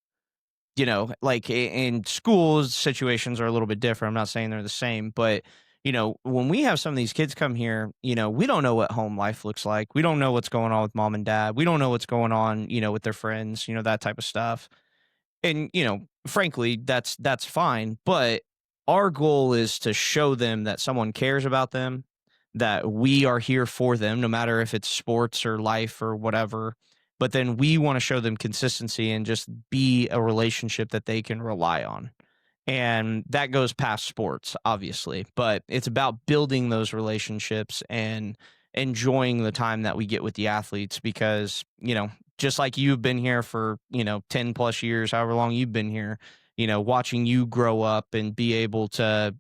S1: Like in schools, situations are a little bit different. I'm not saying they're the same, but when we have some of these kids come here, we don't know what home life looks like. We don't know what's going on with mom and dad. We don't know what's going on, with their friends, that type of stuff. And frankly, that's fine, but our goal is to show them that someone cares about them, that we are here for them no matter if it's sports or life or whatever, but then we want to show them consistency and just be a relationship that they can rely on. And that goes past sports, obviously, but it's about building those relationships and enjoying the time that we get with the athletes because, just like you've been here for, 10 plus years, however long you've been here, watching you grow up and be able to,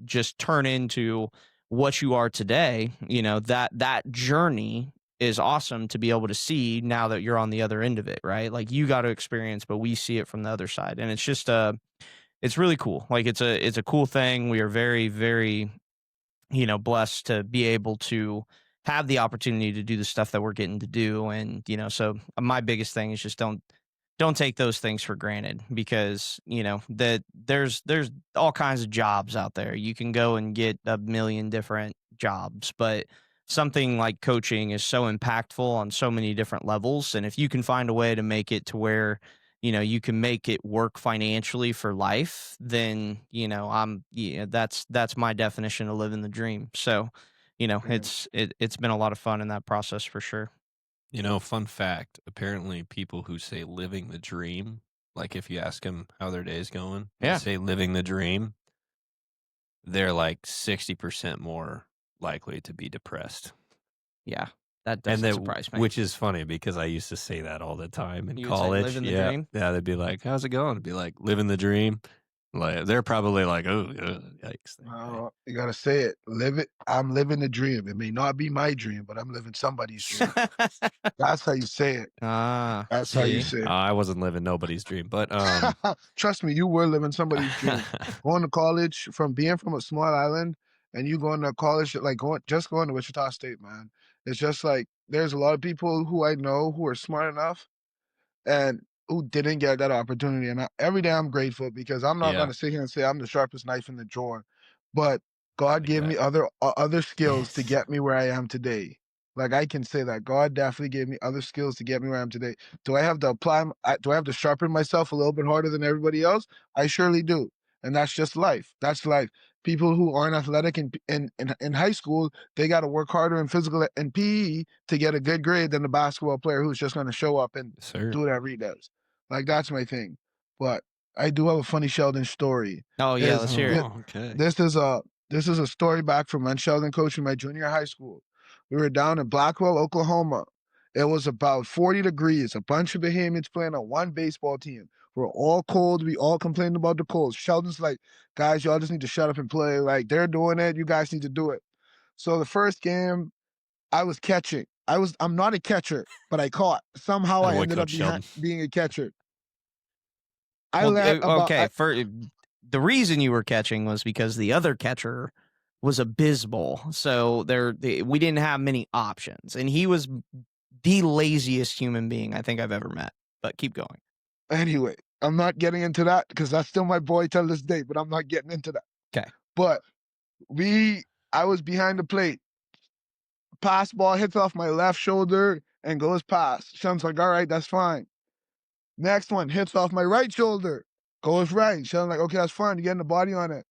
S1: just turn into what you are today, that journey is awesome to be able to see now that you're on the other end of it, right? Like you got to experience, but we see it from the other side. And it's just it's really cool. Like it's a cool thing. We are very, very, blessed to be able to have the opportunity to do the stuff that we're getting to do. And, so my biggest thing is just don't take those things for granted because, that there's all kinds of jobs out there. You can go and get a million different jobs, but something like coaching is so impactful on so many different levels. And if you can find a way to make it to where, you can make it work financially for life, then, that's my definition of living the dream. So,
S3: Yeah.
S1: it's been a lot of fun in that process for sure.
S2: Fun fact, apparently people who say living the dream, like if you ask them how their day's going, they
S1: Yeah.
S2: say living the dream, they're like 60% more likely to be depressed.
S1: Yeah. That
S2: And
S1: doesn't surprise me.
S2: which is funny because I used to say that all the time in
S1: You would say
S2: college.
S1: living the
S2: Yeah.
S1: dream?
S2: Yeah. They'd be like, how's it going? I'd be like, living the dream. Like, they're probably like, oh, yikes. That guy."
S3: You gotta say it. Live it. I'm living the dream. It may not be my dream, but I'm living somebody's dream. That's how you say it.
S1: Ah,
S3: That's how you
S1: see?
S3: say it.
S2: I wasn't living nobody's dream, but
S3: Trust me, you were living somebody's dream. Going to college from being from a small island and you going to college, like going to Wichita State, man. It's just like there's a lot of people who I know who are smart enough and who didn't get that opportunity. And every day I'm grateful because I'm not going
S2: yeah,
S3: to sit here and say I'm the sharpest knife in the drawer, but
S2: I
S3: God
S2: like
S3: gave
S2: that.
S3: me other skills to
S1: Yes.
S3: get me where I am today. Like I can say that God definitely gave me other skills to get me where I am today. Do I have to do I have to sharpen myself a little bit harder than everybody else? I surely do. And that's just life. That's life. People who aren't athletic in high school, they got to work harder in physical and PE to get a good grade than the basketball player who's just going to show up and
S2: Yes, sir.
S3: do whatever he does. Like that's my thing. But I do have a funny Sheldon story.
S1: Oh, yeah,
S3: Is
S1: let's hear it.
S2: Oh, okay.
S3: this is a story back from when Sheldon coached in my junior high school. We were down in Blackwell, Oklahoma. It was about 40 degrees, a bunch of Bahamians playing on one baseball team. We're all cold. We all complained about the cold. Sheldon's like, guys, y'all just need to shut up and play. Like, they're doing it. You guys need to do it. So the first game, I was catching. I'm not a catcher, but I caught. Somehow I
S2: Boy,
S3: ended up
S2: Coach Sheldon.
S3: being a catcher. I
S1: Well,
S3: let about
S1: okay, for the reason you were catching was because the other catcher was abysmal. So we didn't have many options, and he was the laziest human being I think I've ever met. But keep going.
S3: anyway. I'm not getting into that because that's still my boy till this day, but I'm not getting into that.
S1: Okay.
S3: But I was behind the plate. Pass ball hits off my left shoulder and goes past. Sean's like, all right, that's fine. Next one hits off my right shoulder. Goes right. Sheldon like, okay, that's fine. You're getting the body on it.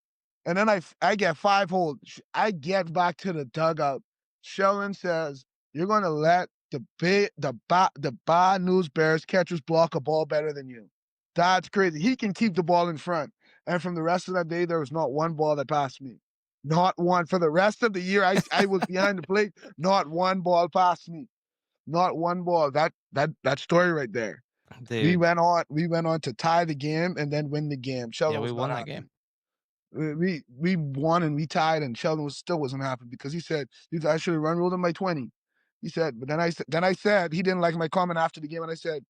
S3: And then I get 5 holds. I get back to the dugout. Sheldon says, "You're gonna let the bad news bears catchers block a ball better than you. That's crazy. He can keep the ball in front." And from the rest of that day, there was not one ball that passed me. Not one. For the rest of the year, I was behind the plate. Not one ball passed me. Not one ball. That story right there. We
S1: Dude,
S3: went on to tie the game and then win the game.
S1: yeah,
S3: Sheldon
S1: we
S3: was
S1: won
S3: not
S1: that
S3: happy.
S1: game.
S3: We won and we tied, and Sheldon still wasn't happy because he said, "I should have run ruled him by 20." He said, but then I said he didn't like my comment after the game, and I said,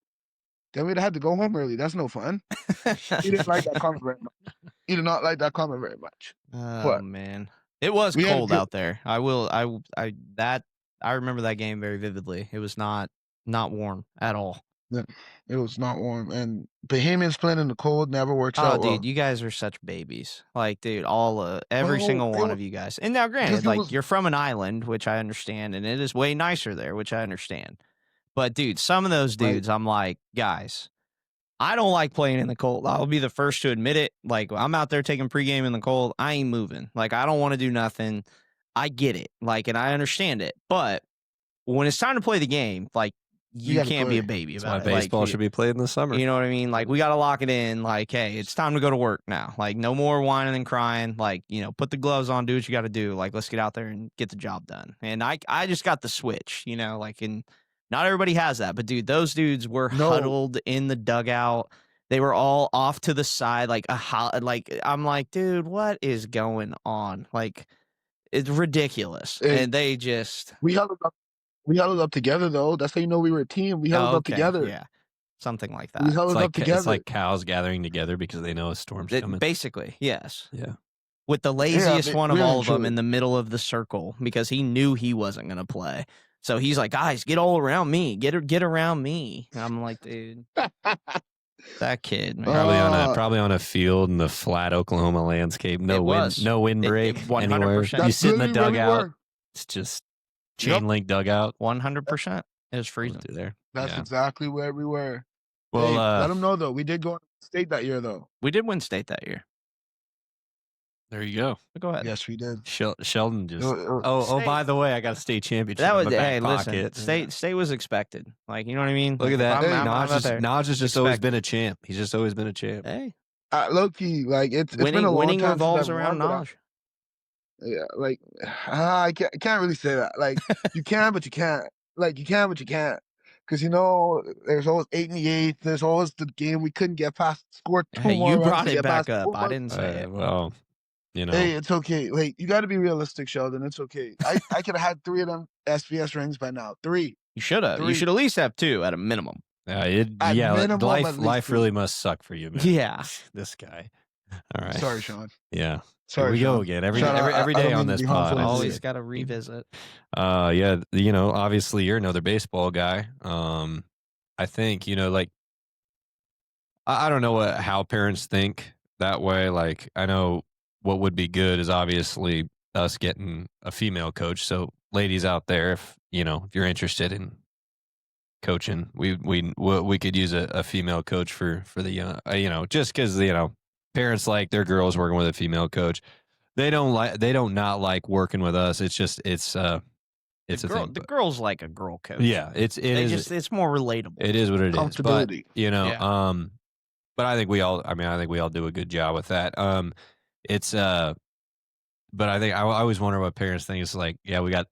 S3: "Then we'd have had to go home early. That's no fun." He didn't like that comment very much. He did not like that comment very much.
S1: Oh
S3: But
S1: man, it was
S3: we had a
S1: cold
S3: good.
S1: out there. I remember that game very vividly. It was not warm at all.
S3: It was not warm, and Bahamians playing in the cold never works
S1: Oh,
S3: out
S1: dude,
S3: well.
S1: you guys are such babies. Like, dude, every
S3: Well,
S1: single one of you guys. And now,
S3: because
S1: granted,
S3: it
S1: like,
S3: was
S1: you're from an island, which I understand, and it is way nicer there, which I understand. But, dude, some of those
S3: like
S1: dudes, I'm like, guys, I don't like playing in the cold. I'll be the first to admit it. Like, I'm out there taking pregame in the cold. I ain't moving. Like, I don't want to do nothing. I get it. Like, and I understand it. But when it's time to play the game, like,
S3: you
S1: you
S3: got to
S1: can't be a
S3: play.
S1: baby
S2: That's
S1: about
S2: why
S1: it. Like,
S2: baseball should be played in the summer.
S1: you know what I mean? Like, we got to lock it in. Like, hey, it's time to go to work now. Like, no more whining and crying. Like, put the gloves on, do what you got to do. Like, let's get out there and get the job done. And I just got the switch, like, and not everybody has that. But, dude, those dudes were
S3: No,
S1: huddled in the dugout. They were all off to the side, like, I'm like, dude, what is going on? Like, it's ridiculous.
S3: hey,
S1: And they just,
S3: we held it up. We held it up together, though. That's how you know we were a team. We held
S1: oh,
S3: it up
S1: okay.
S3: together.
S1: Yeah. Something like
S3: We
S1: that.
S3: held it up
S2: It's
S3: together.
S2: like cows gathering together because they know a storm's coming.
S1: Basically, yes.
S2: Yeah.
S1: With the
S3: Yeah,
S1: laziest one of
S3: really
S1: all
S3: and
S1: of them
S3: truly.
S1: in the middle of the circle because he knew he wasn't going to play. So he's like, guys, get all around me. Get around me. And I'm like, dude, that kid, man.
S2: Probably on a field in the flat Oklahoma landscape. No
S1: It
S2: wind,
S1: was.
S2: no wind
S1: It-
S2: break
S1: it- 100%.
S2: anywhere. You
S3: That's
S2: sit in the
S3: literally where we
S2: dugout.
S3: were.
S2: It's just
S3: Yep.
S2: chain link dugout.
S1: 100%. It was freezing.
S2: Through there.
S3: That's
S2: Yeah.
S3: exactly where we were.
S2: Well,
S3: Hey, let them know, though. We did go on state that year, though.
S1: We did win state that year.
S2: there you go.
S1: But go ahead.
S3: Yes, we did.
S2: Sheldon just.
S3: Uh,
S2: Oh,
S1: State-
S2: by the way, I got a state championship
S1: That was,
S2: in my back
S1: hey,
S2: pocket.
S1: listen, state was expected. Like, you know what I mean?
S2: Look at
S1: Like,
S2: that.
S1: if I'm out there.
S2: Naj has just always
S1: Expect-
S2: been a champ. He's just always been a champ.
S1: Hey,
S3: Low-key, like, it's been a long
S1: winning
S3: time
S1: revolves
S3: since I've
S1: around
S3: won, but
S1: Naj.
S3: yeah, like, I can't really say that. Like, you can, but you can't. Like, you can, but you can't. Because, there's always 8 in the 8th. There's always the game we couldn't get past, score 2
S1: Hey,
S3: more
S1: you
S3: runs
S1: brought
S3: to
S1: it
S3: get
S1: back
S3: past
S1: up.
S3: 4
S1: I
S3: runs.
S1: didn't say it.
S2: Well,
S3: Hey, it's okay. Like, you got to be realistic, Sheldon. It's okay. I could have had 3 of them SVS rings by now. 3.
S1: You should have. You
S3: 3.
S1: should at least have 2 at a minimum.
S3: minimum, at
S2: life
S3: least
S2: really
S3: 2.
S2: must suck for you, man.
S1: Yeah.
S2: This guy. All right.
S3: Sorry, Sean.
S2: Yeah.
S3: Sorry,
S2: Here we
S3: Sean.
S2: go again. Every
S3: Shout out,
S2: every
S3: I
S2: day
S3: don't
S2: on
S3: mean to
S2: this
S3: be
S2: pod.
S3: harmful.
S1: Always got to revisit.
S2: Yeah, obviously you're another baseball guy. I think, like I don't know how parents think that way. Like, I know what would be good is obviously us getting a female coach. So ladies out there, if you're interested in coaching, we could use a female coach for the young, just because parents like their girls working with a female coach. They don't not like working with us. It's just it's a thing.
S1: The girls like a girl coach.
S2: Yeah,
S1: It's more relatable.
S2: it is what it is. But
S3: Comfortability.
S1: Yeah.
S2: but I think we all do a good job with that. It's but I think I always wonder what parents think. It's like, yeah, we got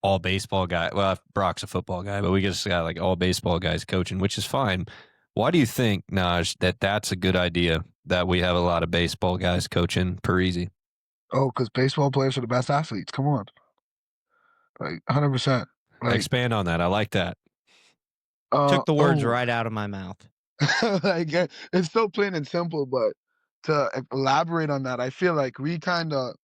S2: all baseball guy. Well, Brock's a football guy, but we just got like all baseball guys coaching, which is fine. Why do you think, Naj, that's a good idea that we have a lot of baseball guys coaching Parisi?
S3: Oh, because baseball players are the best athletes. Come on. Like, 100%. Like,
S2: Expand on that. I like that.
S1: Took the words right out of my mouth.
S3: Like, it's so plain and simple, but to elaborate on that, I feel like we kind of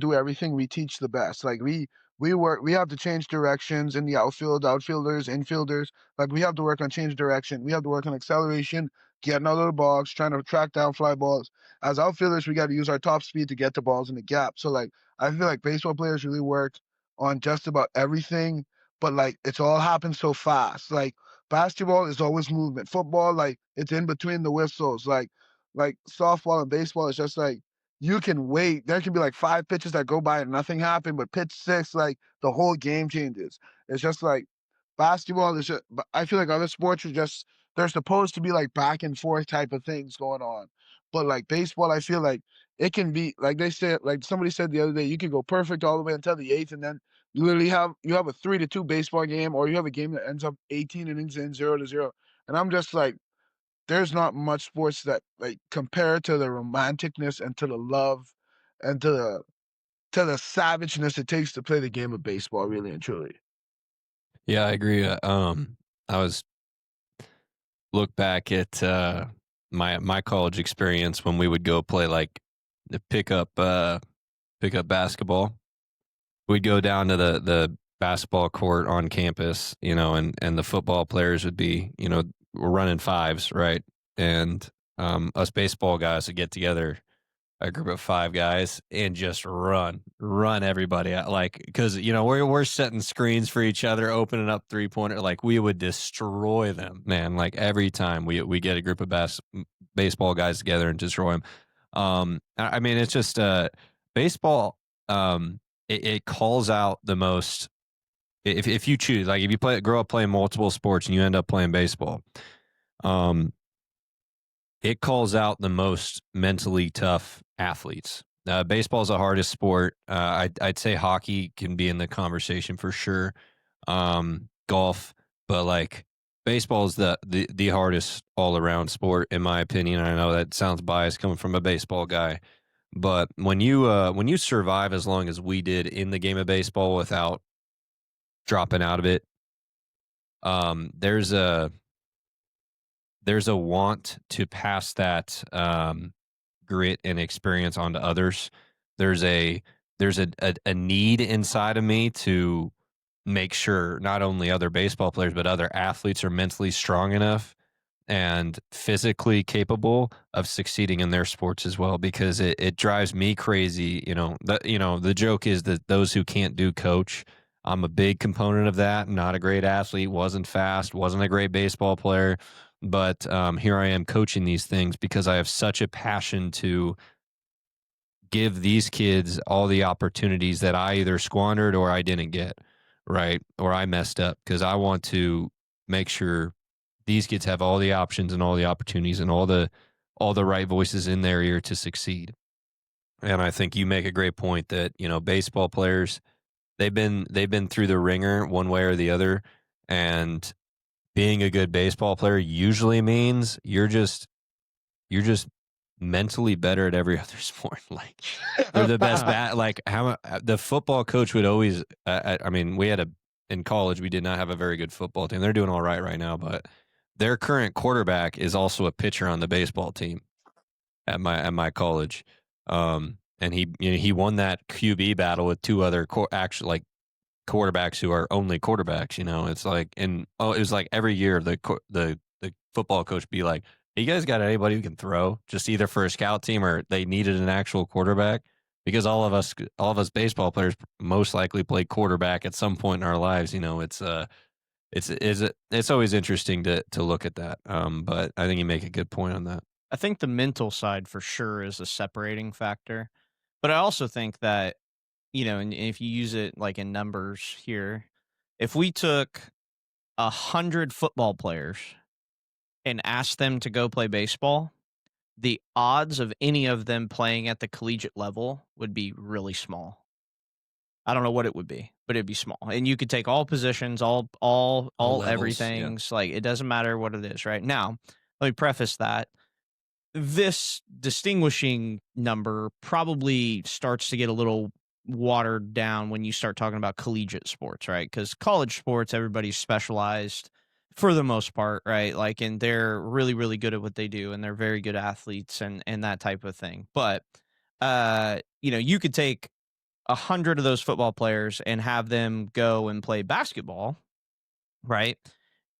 S3: do everything we teach the best. Like, we have to change directions in the outfield, outfielders, infielders. Like, we have to work on change direction. We have to work on acceleration, getting out of the box, trying to track down fly balls. As outfielders, we got to use our top speed to get the balls in the gap. So, like, I feel like baseball players really work on just about everything, but like, it's all happens so fast. Like, basketball is always movement. Football, like, it's in between the whistles. Like, Like softball and baseball, it's just like you can wait. There can be like 5 pitches that go by and nothing happened, but pitch 6, like the whole game changes. It's just like basketball is just, I feel like other sports are just, they're supposed to be like back and forth type of things going on. But like baseball, I feel like it can be like they said, like somebody said the other day, you can go perfect all the way until the 8th, and then you literally have a 3-2 baseball game, or you have a game that ends up 18 innings in 0-0. And I'm just like, there's not much sports that like compare to the romanticness and to the love and to the savageness it takes to play the game of baseball, really and truly.
S2: Yeah, I agree. I was look back at my college experience when we would go play like the pickup basketball. We'd go down to the basketball court on campus, and the football players would be, running fives, right? And us baseball guys would get together, a group of 5 guys, and just run everybody out, like, because we're setting screens for each other, opening up 3-pointer, like we would destroy them, man. Like every time we get a group of baseball guys together and destroy them. I mean, it's just baseball. It calls out the most. If you choose, like, if you grow up playing multiple sports and you end up playing baseball, um, it calls out the most mentally tough athletes. Baseball is the hardest sport. I'd say hockey can be in the conversation for sure. Golf, but like baseball is the hardest all around sport in my opinion. I know that sounds biased coming from a baseball guy, but when you survive as long as we did in the game of baseball without dropping out of it, there's a want to pass that grit and experience on to others. There's a need inside of me to make sure not only other baseball players but other athletes are mentally strong enough and physically capable of succeeding in their sports as well, because it drives me crazy. The joke is that those who can't do coach. I'm a big component of that. Not a great athlete, wasn't fast, wasn't a great baseball player, but here I am coaching these things because I have such a passion to give these kids all the opportunities that I either squandered or I didn't get, right? Or I messed up, because I want to make sure these kids have all the options and all the opportunities and all the right voices in their ear to succeed. And I think you make a great point that, baseball players, they've been through the ringer one way or the other, and being a good baseball player usually means you're just mentally better at every other sport. Like they're the best bat. Like how the football coach would always. I mean, in college we did not have a very good football team. They're doing all right now, but their current quarterback is also a pitcher on the baseball team at my college. And he won that QB battle with 2 other actually like quarterbacks who are only quarterbacks. It's like, and it was like every year the football coach be like, "Hey, you guys got anybody who can throw, just either for a scout team or they needed an actual quarterback?" Because all of us baseball players most likely played quarterback at some point in our lives. It's always interesting to look at that. But I think you make a good point on that.
S1: I think the mental side for sure is a separating factor. But I also think that, and if you use it like in numbers here, if we took 100 football players and asked them to go play baseball, the odds of any of them playing at the collegiate level would be really small. I don't know what it would be, but it'd be small. And you could take all positions, all
S2: Levels, yeah.
S1: everything's like, it doesn't matter what it is, right? Now, let me preface that this distinguishing number probably starts to get a little watered down when you start talking about collegiate sports, right? Because college sports, everybody's specialized for the most part, right? Like, and they're really, really good at what they do, and they're very good athletes and that type of thing. But you could take 100 of those football players and have them go and play basketball, right?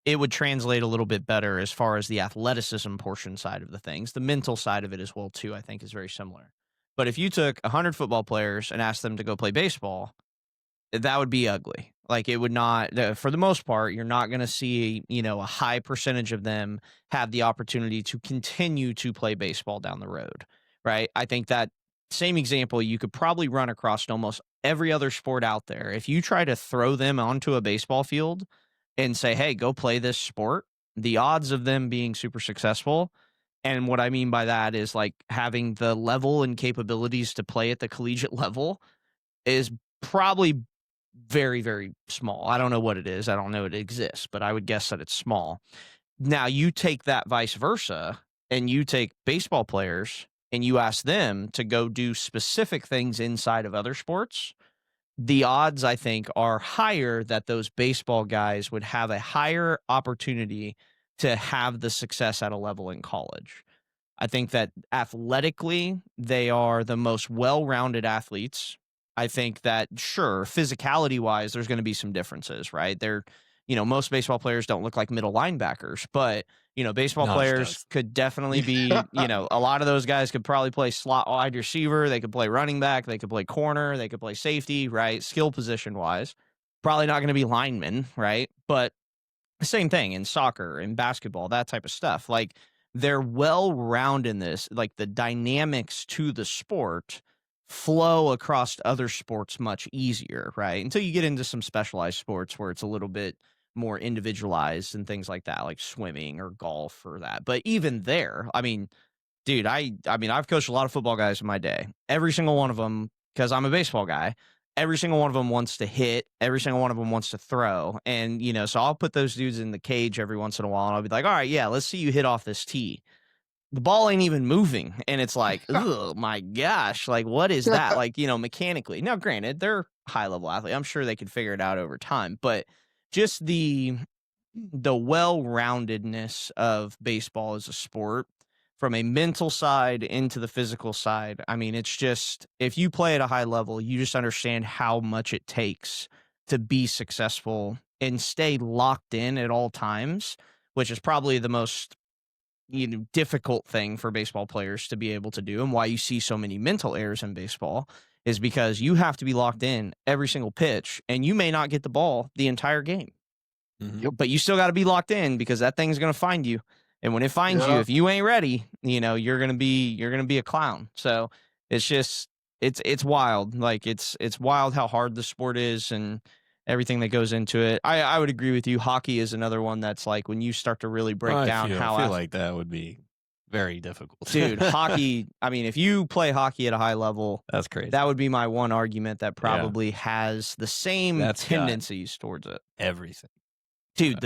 S1: It would translate a little bit better as far as the athleticism portion side of the things. The mental side of it as well, too, I think is very similar. But if you took 100 football players and asked them to go play baseball, that would be ugly. Like it would not, for the most part, you're not going to see, a high percentage of them have the opportunity to continue to play baseball down the road, right? I think that same example you could probably run across in almost every other sport out there. If you try to throw them onto a baseball field and say, hey, go play this sport, the odds of them being super successful. And what I mean by that is like having the level and capabilities to play at the collegiate level is probably very, very small. I don't know what it is. I don't know it exists, but I would guess that it's small. Now, you take that vice versa and you take baseball players and you ask them to go do specific things inside of other sports. The odds, I think, are higher that those baseball guys would have a higher opportunity to have the success at a level in college. I think that athletically, they are the most well-rounded athletes. I think that, sure, physicality-wise, there's going to be some differences, right? Most baseball players don't look like middle linebackers, but, baseball
S2: Naj
S1: players
S2: does.
S1: could definitely be, a lot of those guys could probably play slot wide receiver. They could play running back. They could play corner. They could play safety, right? Skill position-wise. Probably not going to be linemen, right? But same thing in soccer and basketball, that type of stuff. Like they're well rounded in this, like the dynamics to the sport flow across other sports much easier, right? Until you get into some specialized sports where it's a little bit more individualized and things like that, like swimming or golf or that. But even there, I mean, dude, I've coached a lot of football guys in my day. Every single one of them, because I'm a baseball guy, every single one of them wants to hit. Every single one of them wants to throw. And, so I'll put those dudes in the cage every once in a while, and I'll be like, all right, yeah, let's see you hit off this tee. The ball ain't even moving. And it's like, oh my gosh, like, what is that? Like, mechanically. Now, granted, they're high-level athletes. I'm sure they could figure it out over time. But just the well-roundedness of baseball as a sport from a mental side into the physical side. I mean, it's just, if you play at a high level, you just understand how much it takes to be successful and stay locked in at all times, which is probably the most difficult thing for baseball players to be able to do, and why you see so many mental errors in baseball is because you have to be locked in every single pitch, and you may not get the ball the entire game.
S2: Mm-hmm.
S1: But you still got to be locked in because that thing's going to find you. And when it finds you, if you ain't ready, you're going to be a clown. So it's just, it's wild. Like it's wild how hard the sport is and everything that goes into it. I would agree with you. Hockey is another one that's like when you start to really break down how
S2: I feel like that would be very difficult.
S1: Dude, hockey, I mean, if you play hockey at a high level,
S2: that's crazy.
S1: That would be my one argument that probably has the same tendencies towards it.
S2: Everything.
S1: Dude,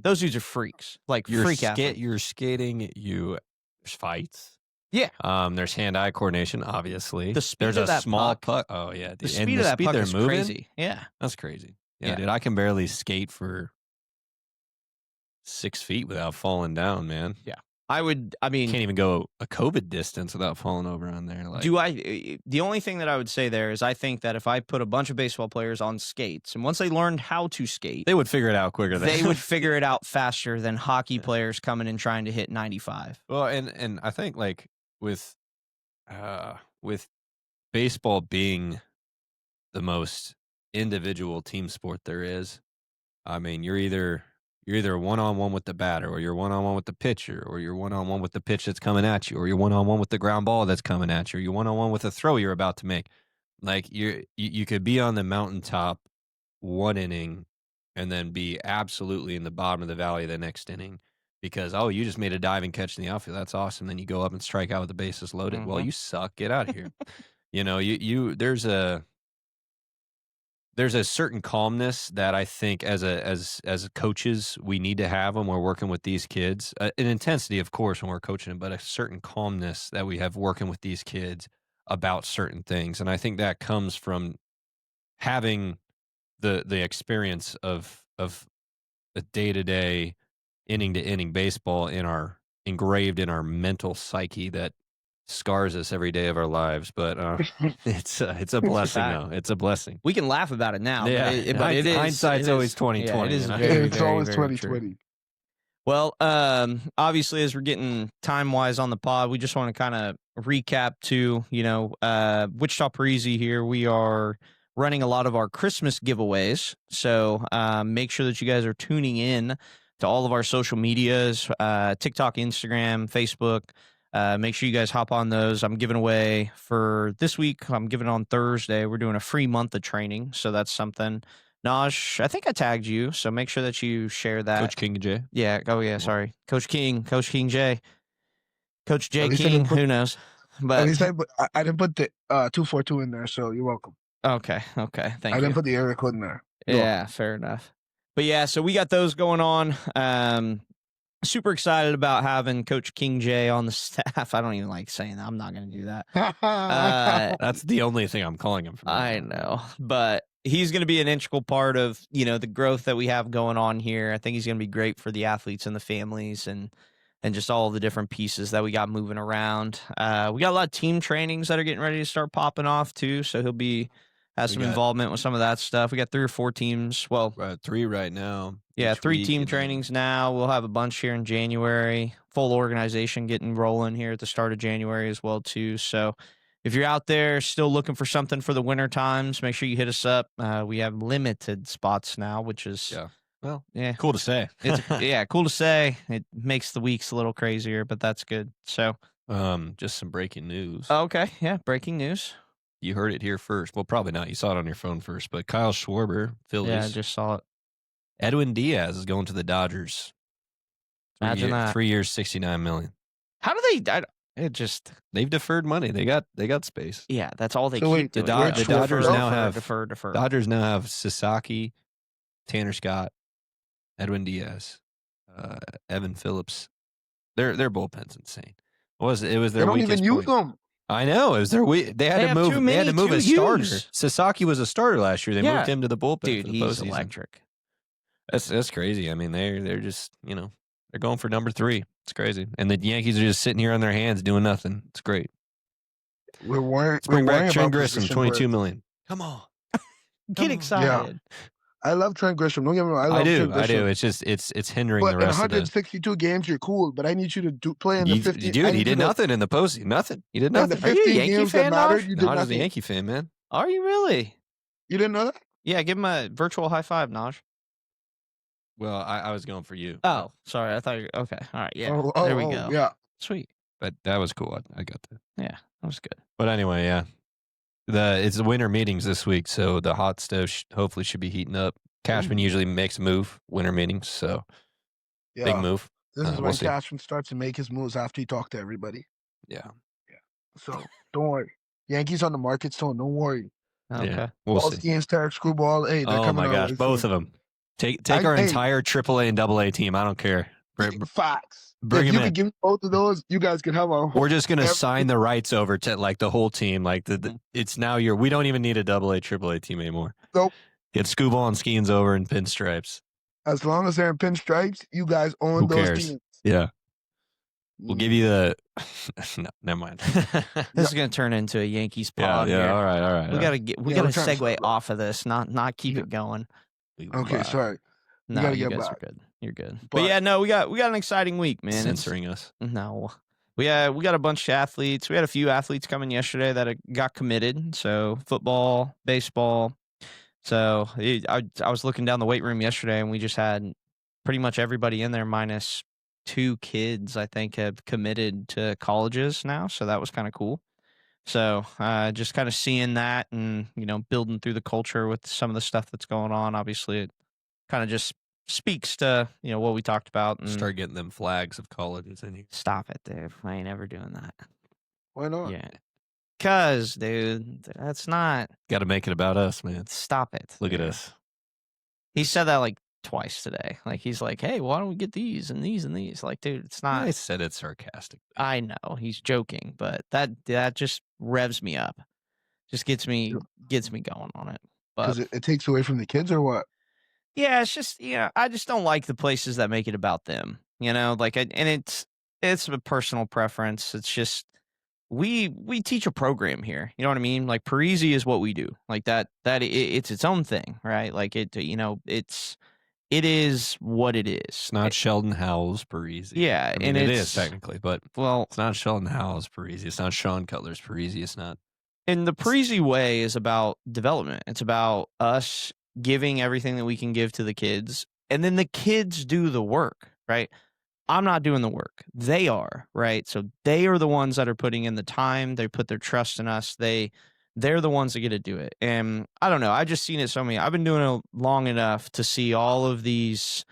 S1: those dudes are freaks. Like freak athletes.
S2: You're skating. There's fights.
S1: Yeah.
S2: There's hand-eye coordination. Obviously,
S1: the speed
S2: there's
S1: of that
S2: small
S1: puck.
S2: Oh yeah, dude.
S1: The speed of that puck is moving, crazy. Yeah,
S2: that's crazy. Yeah, dude, I can barely skate for 6 feet without falling down, man.
S1: Yeah. I mean,
S2: can't even go a COVID distance without falling over on there. Like,
S1: the only thing that I would say there is I think that if I put a bunch of baseball players on skates and once they learned how to skate,
S2: they would figure it out quicker.
S1: They would figure it out faster than hockey players coming and trying to hit 95.
S2: Well, and I think like with baseball being the most individual team sport there is, I mean, you're either one-on-one with the batter, or you're one-on-one with the pitcher, or you're one-on-one with the pitch that's coming at you, or you're one-on-one with the ground ball that's coming at you, or you're one-on-one with a throw you're about to make. Like you could be on the mountaintop one inning and then be absolutely in the bottom of the valley the next inning because, oh, you just made a diving catch in the outfield. That's awesome. Then you go up and strike out with the bases loaded.
S1: Mm-hmm.
S2: Well, you suck. Get out of here. There's a certain calmness that I think as coaches we need to have when we're working with these kids. An intensity, of course, when we're coaching them, but a certain calmness that we have working with these kids about certain things. And I think that comes from having the experience of a day-to-day, inning-to-inning baseball engraved in our mental psyche that scars us every day of our lives, but it's a blessing though. It's a blessing.
S1: We can laugh about it now.
S2: Yeah, but hindsight's always 20/20.
S1: Yeah, it is
S3: it's always 20/20.
S1: Well, obviously, as we're getting time-wise on the pod, we just want to kind of recap to, Wichita Parisi here. We are running a lot of our Christmas giveaways. So make sure that you guys are tuning in to all of our social medias, TikTok, Instagram, Facebook. Make sure you guys hop on those. I'm giving away for this week. I'm giving on Thursday. We're doing a free month of training. So that's something. Naj, I think I tagged you. So make sure that you share that.
S2: Coach King J.
S1: Yeah. Oh, yeah. Sorry. Coach King J. Coach J
S3: At least I
S1: King.
S3: didn't put-
S1: Who knows?
S3: At
S1: But
S3: least I didn't put the 242 in there, so you're welcome.
S1: okay. Thank
S3: I
S1: you.
S3: didn't put the area code in there. You're
S1: Yeah,
S3: welcome.
S1: fair enough. But yeah, so we got those going on. Super excited about having Coach King J on the staff. I don't even like saying that. I'm not going to do that.
S2: That's the only thing I'm calling him. From
S1: I know, but he's going to be an integral part of, the growth that we have going on here. I think he's going to be great for the athletes and the families and just all the different pieces that we got moving around. We got a lot of team trainings that are getting ready to start popping off too. So he'll has some involvement with some of that stuff. We got 3 or 4 teams. Well,
S2: 3 right now.
S1: yeah,
S2: each
S1: 3
S2: week,
S1: team
S2: and then-
S1: trainings now. We'll have a bunch here in January. Full organization getting rolling here at the start of January as well too. So if you're out there still looking for something for the winter times, make sure you hit us up. We have limited spots now, which is
S2: cool to say.
S1: It's cool to say. It makes the weeks a little crazier, but that's good. So
S2: just some breaking news.
S1: okay, yeah, breaking news.
S2: You heard it here first. Well, probably not. You saw it on your phone first. But Kyle Schwarber, Phillies.
S1: Yeah, I just saw it.
S2: Edwin Diaz is going to the Dodgers.
S1: Imagine that.
S2: 3 years, $69 million.
S1: How do they?
S2: They've deferred money. They got space.
S1: Yeah, that's all they
S3: So
S1: keep
S3: wait,
S1: doing.
S2: the Dodgers now have
S1: defer.
S2: Dodgers now have Sasaki, Tanner Scott, Edwin Diaz, Evan Phillips. Their bullpen's insane. It was their
S3: They don't
S2: weakest
S3: even use
S2: point.
S3: them.
S2: I know it was their weak. They had to
S1: have
S2: move.
S1: too
S2: They had
S1: many
S2: to move
S1: to
S2: a starter.
S1: use.
S2: Sasaki was a starter last year. They
S1: Yeah.
S2: moved him to the bullpen.
S1: Dude,
S2: for the
S1: he's
S2: postseason.
S1: electric.
S2: That's crazy. I mean, they're just they're going for number 3. It's crazy, and the Yankees are just sitting here on their hands doing nothing. It's great.
S3: We're worrying.
S2: Bring
S3: we're worrying
S2: back Trent
S3: about
S2: Grisham,
S3: position
S2: $22
S3: where-
S2: million. Come on,
S1: Get excited.
S3: I love Trent Grisham. Don't get me wrong. I love Trent Grisham.
S2: I do. It's just it's hindering
S3: But
S2: the
S3: in
S2: rest of the.
S3: 162 games, you're cool. But I need you to play in the 50.
S2: Dude, he did nothing in the postseason. Nothing. He did
S3: In the
S2: nothing.
S1: Are you a
S3: 15
S1: Yankee
S3: games
S1: fan,
S3: that mattered,
S1: Naj?
S3: you did
S2: Not as a
S3: nothing.
S2: Yankee fan, man.
S1: Are you really?
S3: You didn't know that?
S1: Yeah, give him a virtual high five, Naj.
S2: Well, I was going for you.
S1: Oh, sorry. I thought you. Okay, all right. Yeah,
S3: Oh,
S1: there we go.
S3: Yeah.
S1: Sweet.
S2: But that was cool. I got that.
S1: Yeah, that was good.
S2: But anyway, yeah. It's the winter meetings this week, so the hot stove hopefully should be heating up. Cashman usually makes a move winter meetings, so
S3: Yeah.
S2: big move.
S3: This is
S2: we'll
S3: when
S2: see.
S3: Cashman starts to make his moves after he talked to everybody.
S2: Yeah,
S3: So don't worry. Yankees on the market still. Don't worry.
S1: Okay.
S2: yeah. We'll
S3: All
S2: see.
S3: schemes, Tarek, Screwball. Hey, they're
S2: Oh
S3: coming
S2: my
S3: our
S2: gosh,
S3: way
S2: both
S3: soon.
S2: of them. Take our
S3: Hey.
S2: entire AAA and AA team. I don't care.
S3: Facts.
S2: Bring
S3: if
S2: him
S3: you
S2: in.
S3: could give me both of those, you guys could have our whole.
S2: We're just gonna
S3: every-
S2: sign the rights over to like the whole team. Like it's now we don't even need a AA, AAA team anymore.
S3: Nope.
S2: Get Scuball and Skeens over in pinstripes.
S3: As long as they're in pinstripes, you guys own
S2: Who
S3: those
S2: cares?
S3: teams.
S2: Yeah, we'll give you the. No, never mind.
S1: This is gonna turn into a Yankees pod.
S2: yeah.
S1: here.
S2: All right.
S1: We gotta get. We
S3: Yeah, we're
S1: gotta
S3: trying to
S1: segue
S3: stop
S1: off of this. Not keep it going.
S3: Okay,
S2: Wow.
S3: sorry.
S1: No,
S3: gotta
S1: you
S3: get
S1: guys
S3: back.
S1: are good. You're good. But,
S3: But-
S1: yeah, no, we got an exciting week, man. It's-
S2: Censoring us.
S1: No. We got a bunch of athletes. We had a few athletes coming yesterday that got committed. So football, baseball. So I was looking down the weight room yesterday, and we just had pretty much everybody in there minus 2 kids, I think, have committed to colleges now. So that was kind of cool. So just kind of seeing that and, building through the culture with some of the stuff that's going on. Obviously, it kind of just speaks to, what we talked about. And
S2: Start getting them flags of colleges in here.
S1: stop it, Dave. I ain't ever doing that.
S3: Why not?
S1: Yeah. Because, dude, that's not.
S2: Got to make it about us, man.
S1: Stop it.
S2: Look at
S1: dude.
S2: us.
S1: He said that like twice today. Like, he's like, hey, why don't we get these and these and these? Like, dude, it's not.
S2: I said it sarcastically.
S1: I know he's joking, but that just revs me up. Just gets me going on it. But
S3: Because it takes away from the kids or what?
S1: yeah, it's just I just don't like the places that make it about them. Like, and it's a personal preference. It's just we teach a program here. You know what I mean? Like Parisi is what we do. Like it's its own thing, right? Like it is what it is.
S2: It's not Sheldon Howell's Parisi.
S1: Yeah,
S2: I mean,
S1: and
S2: it
S1: it's
S2: is technically, but
S1: well,
S2: it's not Sheldon Howell's Parisi. It's not Sean Cutler's Parisi. It's not
S1: And the Parisi way is about development. It's about us giving everything that we can give to the kids, and then the kids do the work, right? I'm not doing the work. They are, right? So they are the ones that are putting in the time. They put their trust in us. They're the ones that get to do it. And I don't know. I've just seen it so many. I've been doing it long enough to see all of these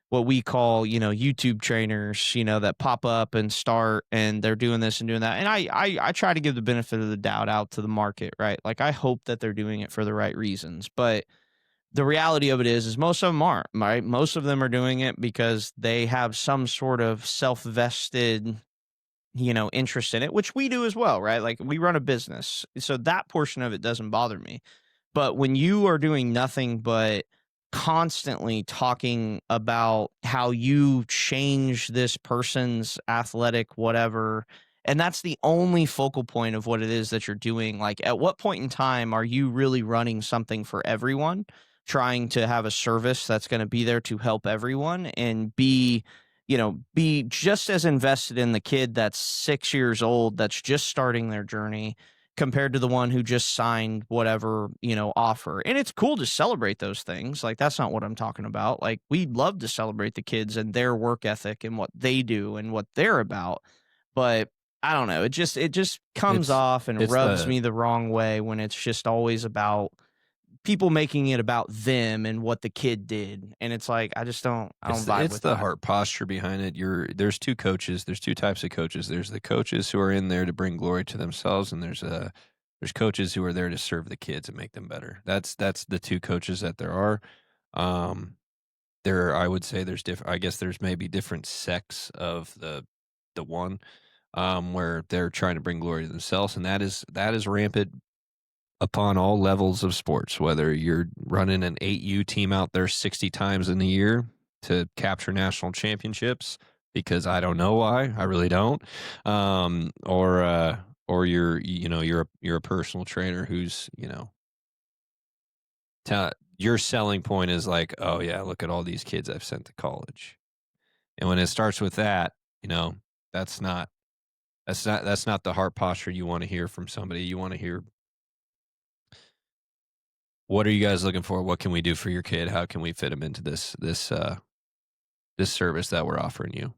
S1: what we call, YouTube trainers, that pop up and start and they're doing this and doing that. And I try to give the benefit of the doubt out to the market, right? Like I hope that they're doing it for the right reasons. But the reality of it is most of them aren't, right? Most of them are doing it because they have some sort of self-vested, interest in it, which we do as well, right? Like we run a business. So that portion of it doesn't bother me. But when you are doing nothing but constantly talking about how you change this person's athletic whatever, and that's the only focal point of what it is that you're doing, like at what point in time are you really running something for everyone, trying to have a service that's going to be there to help everyone and be just as invested in the kid that's 6 years old that's just starting their journey compared to the one who just signed whatever, offer. And it's cool to celebrate those things. Like that's not what I'm talking about. Like we love to celebrate the kids and their work ethic and what they do and what they're about. But I don't know. It just comes
S2: It's
S1: off and
S2: it's
S1: rubs
S2: the
S1: me the wrong way when it's just always about people making it about them and what the kid did. And it's like I don't vibe
S2: it's
S1: with
S2: the
S1: that.
S2: heart posture behind it. There's two coaches. There's two types of coaches. There's the coaches who are in there to bring glory to themselves, and there's coaches who are there to serve the kids and make them better. That's the two coaches that there are. Um, I would say there's different. I guess there's maybe different sects of the one, where they're trying to bring glory to themselves, and that is rampant upon all levels of sports, whether you're running an 8U team out there 60 times in the year to capture national championships, because I don't know why, I really don't, or you're a personal trainer who's your selling point is like, oh yeah, look at all these kids I've sent to college, and when it starts with that, that's not that's not the heart posture you want to hear from somebody. You want to hear, what are you guys looking for? What can we do for your kid? How can we fit him into this service that we're offering you?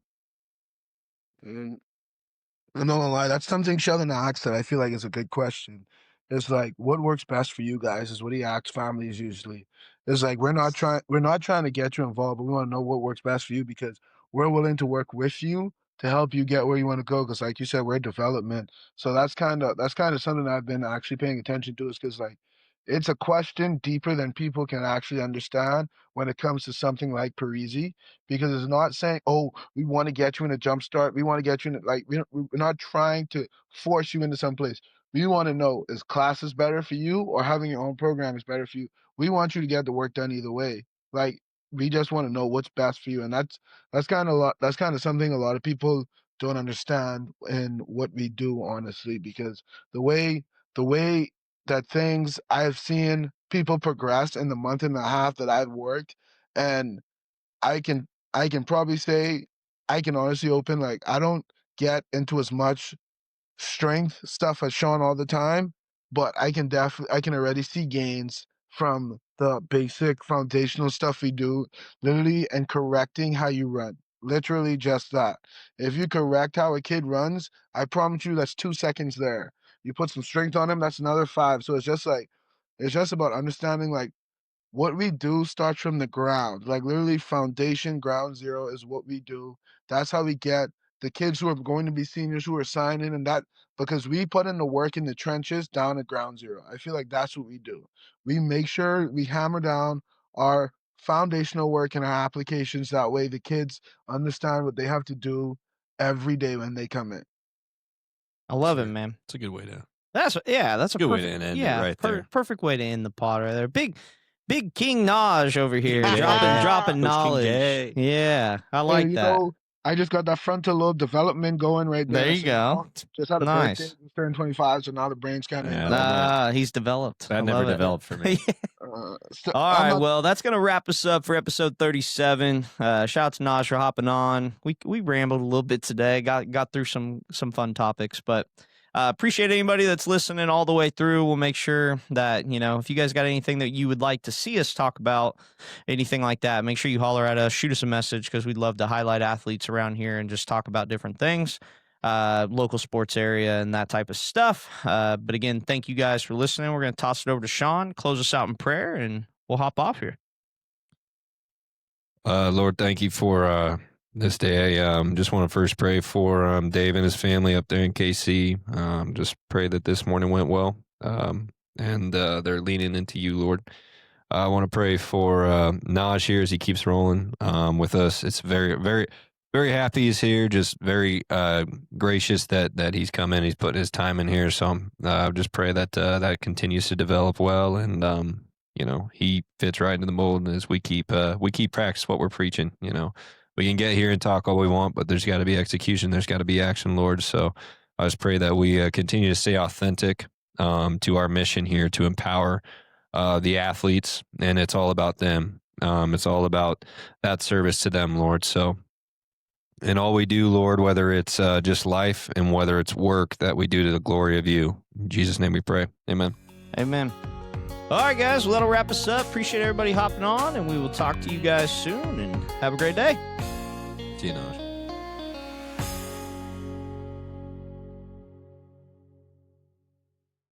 S3: And I'm not gonna lie, that's something Sheldon asked that I feel like is a good question. It's like, what works best for you guys is what he asks families usually. It's like we're not trying to get you involved, but we want to know what works best for you because we're willing to work with you to help you get where you want to go. Because like you said, we're development. So that's kind of something I've been actually paying attention to, is because like it's a question deeper than people can actually understand when it comes to something like Parisi, because it's not saying, oh, we want to get you in a jump start. We want to get you in, like, we're not trying to force you into some place. We want to know, is classes better for you or having your own program is better for you? We want you to get the work done either way. Like, we just want to know what's best for you. And that's kind of something a lot of people don't understand in what we do, honestly, because the way the way that things I've seen people progress in the month and a half that I've worked, and I can I can probably say I can honestly open, like, I don't get into as much strength stuff as Sean all the time, but I can already see gains from the basic foundational stuff we do, literally, and correcting how you run. Literally just that. If you correct how a kid runs, I promise you that's 2 seconds there. You put some strength on him, that's another 5. So it's just about understanding, like, what we do starts from the ground. Like literally foundation, ground zero is what we do. That's how we get the kids who are going to be seniors who are signing, and that because we put in the work in the trenches down at ground zero. I feel like that's what we do. We make sure we hammer down our foundational work and our applications. That way the kids understand what they have to do every day when they come in.
S1: I
S2: Yes,
S1: love it,
S2: sir.
S1: man.
S2: It's a good way to
S1: That's a
S2: good way to
S1: perfect,
S2: end it right there.
S1: perfect way to end the pod right there. Big King Naj over here,
S2: J.
S1: dropping
S2: Coach King
S1: knowledge.
S2: J.
S1: Yeah, I
S3: Hey,
S1: like that.
S3: I just got that frontal lobe development going right
S1: There
S3: there.
S1: you
S3: So
S1: go.
S3: just had a birthday,
S1: Nice.
S3: just turned 25, so now the brain's kind of in
S2: Yeah,
S3: development.
S1: He's developed. I
S2: that never
S1: love it.
S2: developed for me.
S3: So
S1: All
S3: I'm
S1: right,
S3: not.
S1: well, that's gonna wrap us up for episode 37. Shout out to Naj for hopping on. We rambled a little bit today. Got through some fun topics, but Appreciate anybody that's listening all the way through. We'll make sure that, if you guys got anything that you would like to see us talk about, anything like that, make sure you holler at us, shoot us a message, because we'd love to highlight athletes around here and just talk about different things, local sports area and that type of stuff. But again, thank you guys for listening. We're going to toss it over to Sean, close us out in prayer, and we'll hop off here.
S2: Lord, thank you for this day. Just want to first pray for Dave and his family up there in KC. Just pray that this morning went well, and they're leaning into you, Lord. I want to pray for Naj here as he keeps rolling with us. It's very, very, very happy he's here. Just very gracious that he's come in. He's put his time in here. So just pray that that continues to develop well, and he fits right into the mold as we keep practice what we're preaching. We can get here and talk all we want, but there's got to be execution. There's got to be action, Lord. So I just pray that we continue to stay authentic to our mission here to empower the athletes, and it's all about them. It's all about that service to them, Lord. So in all we do, Lord, whether it's just life and whether it's work, that we do to the glory of you. In Jesus' name we pray. Amen.
S1: Amen. All right, guys. Well, that'll wrap us up. Appreciate everybody hopping on, and we will talk to you guys soon, and have a great day.
S2: See you, Naj.